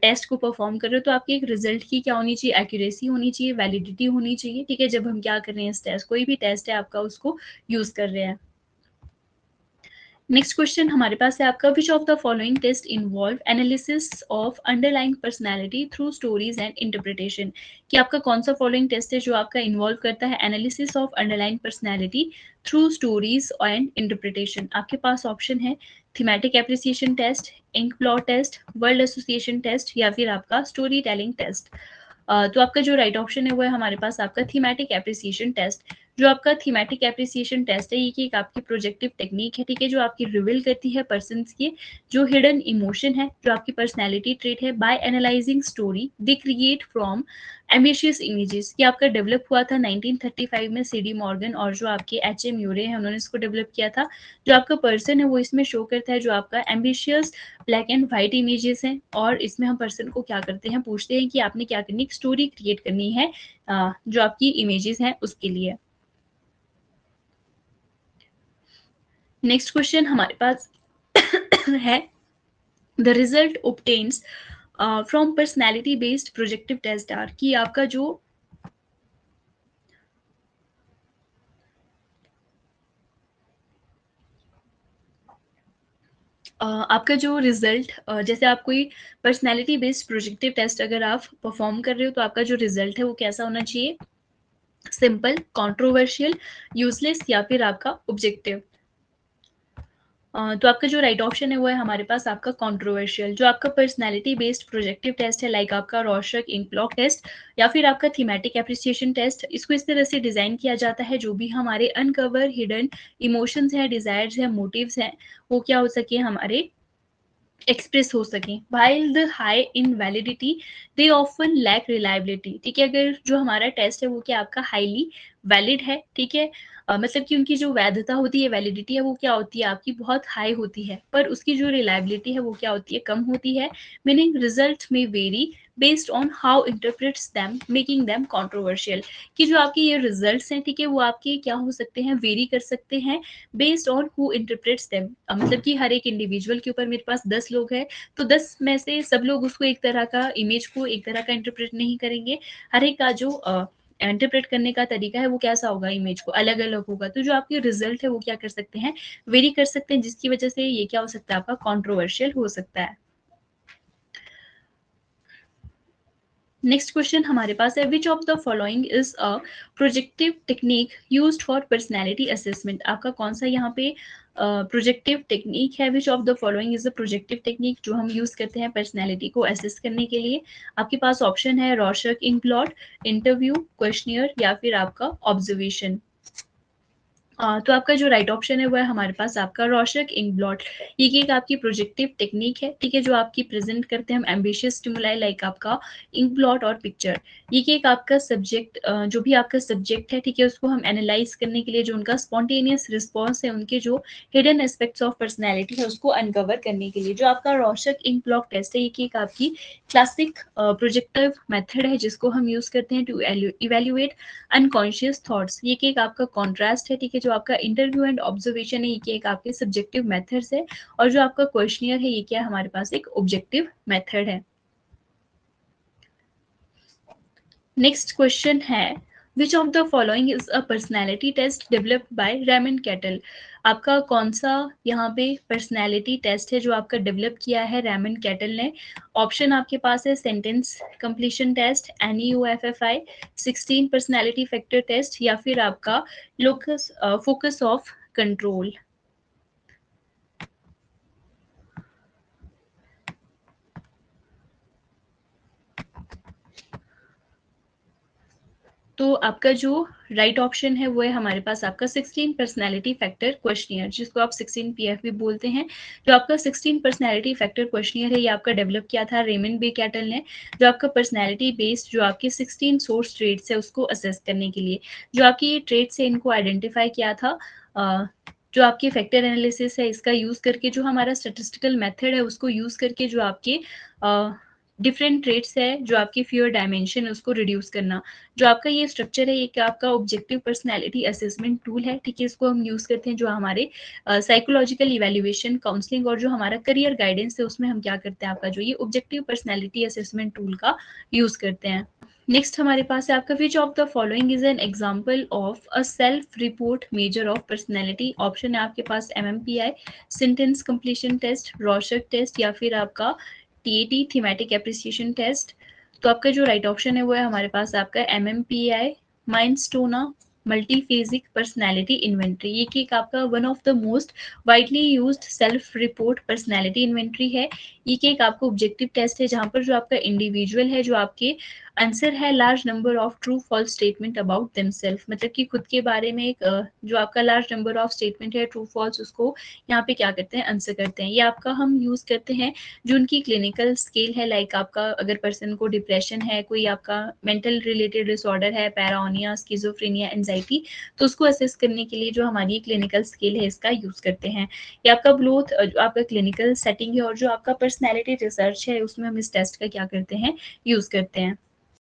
टेस्ट को परफॉर्म कर रहे हो तो आपके एक रिजल्ट की क्या होनी चाहिए, एक्यूरेसी होनी चाहिए, वैलिडिटी होनी चाहिए, ठीक है, जब हम क्या कर रहे हैं इस टेस्ट, कोई भी टेस्ट है आपका उसको यूज कर रहे हैं। नेक्स्ट क्वेश्चन हमारे पास है आपका, which of the following test involve analysis of underlying personality through stories and interpretation. कि आपका कौन सा फॉलोइंग टेस्ट है जो आपका इन्वॉल्व करता है analysis of underlying personality through stories and interpretation. आपके पास ऑप्शन है thematic appreciation test, ink plot test, world association test या फिर आपका स्टोरी टेलिंग टेस्ट। तो आपका जो राइट ऑप्शन है वो है हमारे पास आपका थीमेटिक एप्रिसिएशन टेस्ट। जो आपका थीमेटिक एप्रिसिएशन टेस्ट है, ये कि एक आपकी प्रोजेक्टिव टेक्निक है, ठीक है, जो आपकी रिवील करती है पर्सन्स के जो हिडन इमोशन है, जो आपकी पर्सनैलिटी ट्रेट है, by analysing story they create from ambitious images. ये आपका डेवलप हुआ था 1935 में CD मॉर्गन और जो आपके HM यूरे हैं उन्होंने इसको डेवलप किया था। जो आपका पर्सन है वो इसमें शो करता है जो आपका ambitious black and white images हैं, और इसमें हम पर्सन को क्या करते हैं, पूछते हैं कि आपने क्या करनी, स्टोरी क्रिएट करनी है जो आपकी इमेजेस हैं उसके लिए। नेक्स्ट क्वेश्चन हमारे पास है, the result obtains from personality based projective test are. कि आपका जो आपका जो रिजल्ट जैसे आप कोई पर्सनैलिटी बेस्ड प्रोजेक्टिव टेस्ट अगर आप परफॉर्म कर रहे हो तो आपका जो रिजल्ट है वो कैसा होना चाहिए, सिंपल, कंट्रोवर्शियल, यूजलेस या फिर आपका ऑब्जेक्टिव। तो आपका जो राइट ऑप्शन है वो है हमारे पास आपका कंट्रोवर्शियल। जो आपका पर्सनैलिटी बेस्ड प्रोजेक्टिव टेस्ट है लाइक आपका रॉर्शक इंक ब्लॉक टेस्ट या फिर आपका थीमेटिक एप्रिसिएशन टेस्ट, इसको इस तरह से डिज़ाइन किया जाता है जो भी हमारे अनकवर हिडन इमोशंस हैं, डिज़ायर्स हैं, मोटिव्स हैं, वो क्या हो सके हमारे एक्सप्रेस हो सकें। While the high in validity they often lack reliability. ठीक है, अगर जो हमारा टेस्ट है वो क्या आपका हाईली वैलिड है, ठीक है, मतलब कि उनकी जो वैधता होती है, वैलिडिटी है, वो क्या होती है आपकी बहुत हाई होती है, पर उसकी जो रिलायबिलिटी है वो क्या होती है कम होती है। मीनिंग रिजल्ट में very based on how interprets them making them controversial. कि जो आपके ये रिजल्ट्स हैं, ठीक है, वो आपके क्या हो सकते हैं, वेरी कर सकते हैं based on who interprets them. मतलब कि हर एक इंडिविजुअल के ऊपर मेरे पास 10 लोग हैं, तो 10 में से सब लोग उसको एक तरह का इमेज को एक तरह का इंटरप्रेट नहीं करेंगे। हर एक का जो इंटरप्रेट करने का तरीका है वो कैसा होगा, इमेज को अलग अलग होगा। तो जो आपके रिजल्ट है वो क्या कर सकते हैं, वेरी कर सकते हैं, जिसकी वजह से ये क्या हो सकता है आपका कंट्रोवर्शियल हो सकता है। नेक्स्ट क्वेश्चन हमारे पास है, which of the following is a projective technique used for personality assessment. आपका कौन सा यहाँ पे प्रोजेक्टिव टेक्निक है, which of the following is a projective technique जो हम यूज करते हैं पर्सनैलिटी को असेस करने के लिए। आपके पास ऑप्शन है रॉर्शक इंक ब्लॉट, इंटरव्यू, क्वेश्चनियर या फिर आपका ऑब्जर्वेशन। तो आपका जो राइट ऑप्शन है वो है हमारे पास आपका रॉर्शक इंक ब्लॉट। ये एक आपकी प्रोजेक्टिव टेक्निक है, ठीक है, जो आपकी प्रेजेंट करते हैं हम एम्बिशियस स्टिमुलाई लाइक आपका इंक ब्लॉट और पिक्चर। ये एक आपका सब्जेक्ट, जो भी आपका सब्जेक्ट है, ठीक है, उसको हम एनालाइज करने के लिए जो उनका स्पॉन्टेनियस रिस्पॉन्स है, उनके जो हिडन एस्पेक्ट्स ऑफ पर्सनैलिटी है उसको अनकवर करने के लिए। जो आपका रॉर्शक इंक ब्लॉट टेस्ट है ये एक आपकी क्लासिक प्रोजेक्टिव मेथड है जिसको हम यूज करते हैं टू इवेल्युएट अनकॉन्शियस थॉट्स। ये एक आपका कॉन्ट्रास्ट है, ठीक है, जो आपका इंटरव्यू एंड ऑब्जर्वेशन है ये एक आपके सब्जेक्टिव मेथड्स है, और जो आपका क्वेश्चनियर है ये क्या है हमारे पास एक ऑब्जेक्टिव मेथड है। नेक्स्ट क्वेश्चन है, which of the following is a personality test developed by Raymond Cattell. आपका कौन सा यहाँ पे पर्सनैलिटी टेस्ट है जो आपका डेवलप किया है रेमंड कैटल ने। ऑप्शन आपके पास है sentence completion test, NEUFFI, 16 personality factor test या फिर आपका लोकस फोकस ऑफ कंट्रोल। तो आपका जो राइट ऑप्शन है वो है हमारे पास आपका 16 पर्सनैलिटी फैक्टर क्वेश्चनियर, जिसको आप 16 PF भी बोलते हैं। जो आपका 16 पर्सनैलिटी फैक्टर क्वेश्चनियर है ये आपका डेवलप किया था रेमंड बे कैटल ने, जो आपका पर्सनैलिटी बेस्ड जो आपके 16 सोर्स ट्रेट्स है उसको असेस करने के लिए। जो आपकी ये ट्रेट्स है इनको आइडेंटिफाई किया था, जो आपकी फैक्टर एनालिसिस है इसका यूज करके, जो हमारा स्टेटिस्टिकल मेथड है उसको यूज करके, जो आपके डिफरेंट ट्रेट्स है, जो आपकी फियर डायमेंशन है उसको रिड्यूस करना। जो आपका ये स्ट्रक्चर है ये क्या आपका ऑब्जेक्टिव पर्सनैलिटी असेसमेंट टूल है, ठीक है, इसको हम यूज करते हैं जो हमारे साइकोलॉजिकल इवैल्यूएशन, काउंसलिंग और जो हमारा करियर गाइडेंस है उसमें हम क्या करते हैं, आपका जो ये ऑब्जेक्टिव पर्सनैलिटी असेसमेंट टूल का यूज करते हैं। नेक्स्ट हमारे पास है आपका, which of the following is an example of a self report measure of personality. Option है आपके पास MMPI, sentence completion test, Rorschach test या फिर आपका TAT, थीमेटिक एप्रिसिएशन टेस्ट। तो आपका जो राइट ऑप्शन है वो है हमारे पास आपका MMPI, माइंडस्टोना मल्टीफेजिक पर्सनैलिटी इन्वेंट्री। ये एक आपका one of the most widely used self report personality inventory है। ये एक आपका ऑब्जेक्टिव टेस्ट है जहाँ पर जो आपका इंडिविजुअल है जो आपके आंसर है large number of true false statement about themselves, मतलब कि खुद के बारे में एक जो आपका लार्ज नंबर ऑफ स्टेटमेंट है ट्रू फॉल्स उसको यहाँ पे क्या करते हैं, आंसर करते हैं। ये आपका हम यूज करते हैं जो उनकी क्लिनिकल स्केल है, लाइक आपका अगर पर्सन को डिप्रेशन है, कोई आपका मेंटल रिलेटेड डिसऑर्डर है, पैराओनिया, स्किजोफ्रेनिया, एंजाइटी, तो उसको असेस करने के लिए जो हमारी क्लिनिकल स्केल है इसका यूज करते हैं। ये आपका बोथ जो आपका क्लिनिकल सेटिंग है और जो आपका पर्सनैलिटी रिसर्च है उसमें हम इस टेस्ट का क्या करते हैं, यूज करते हैं।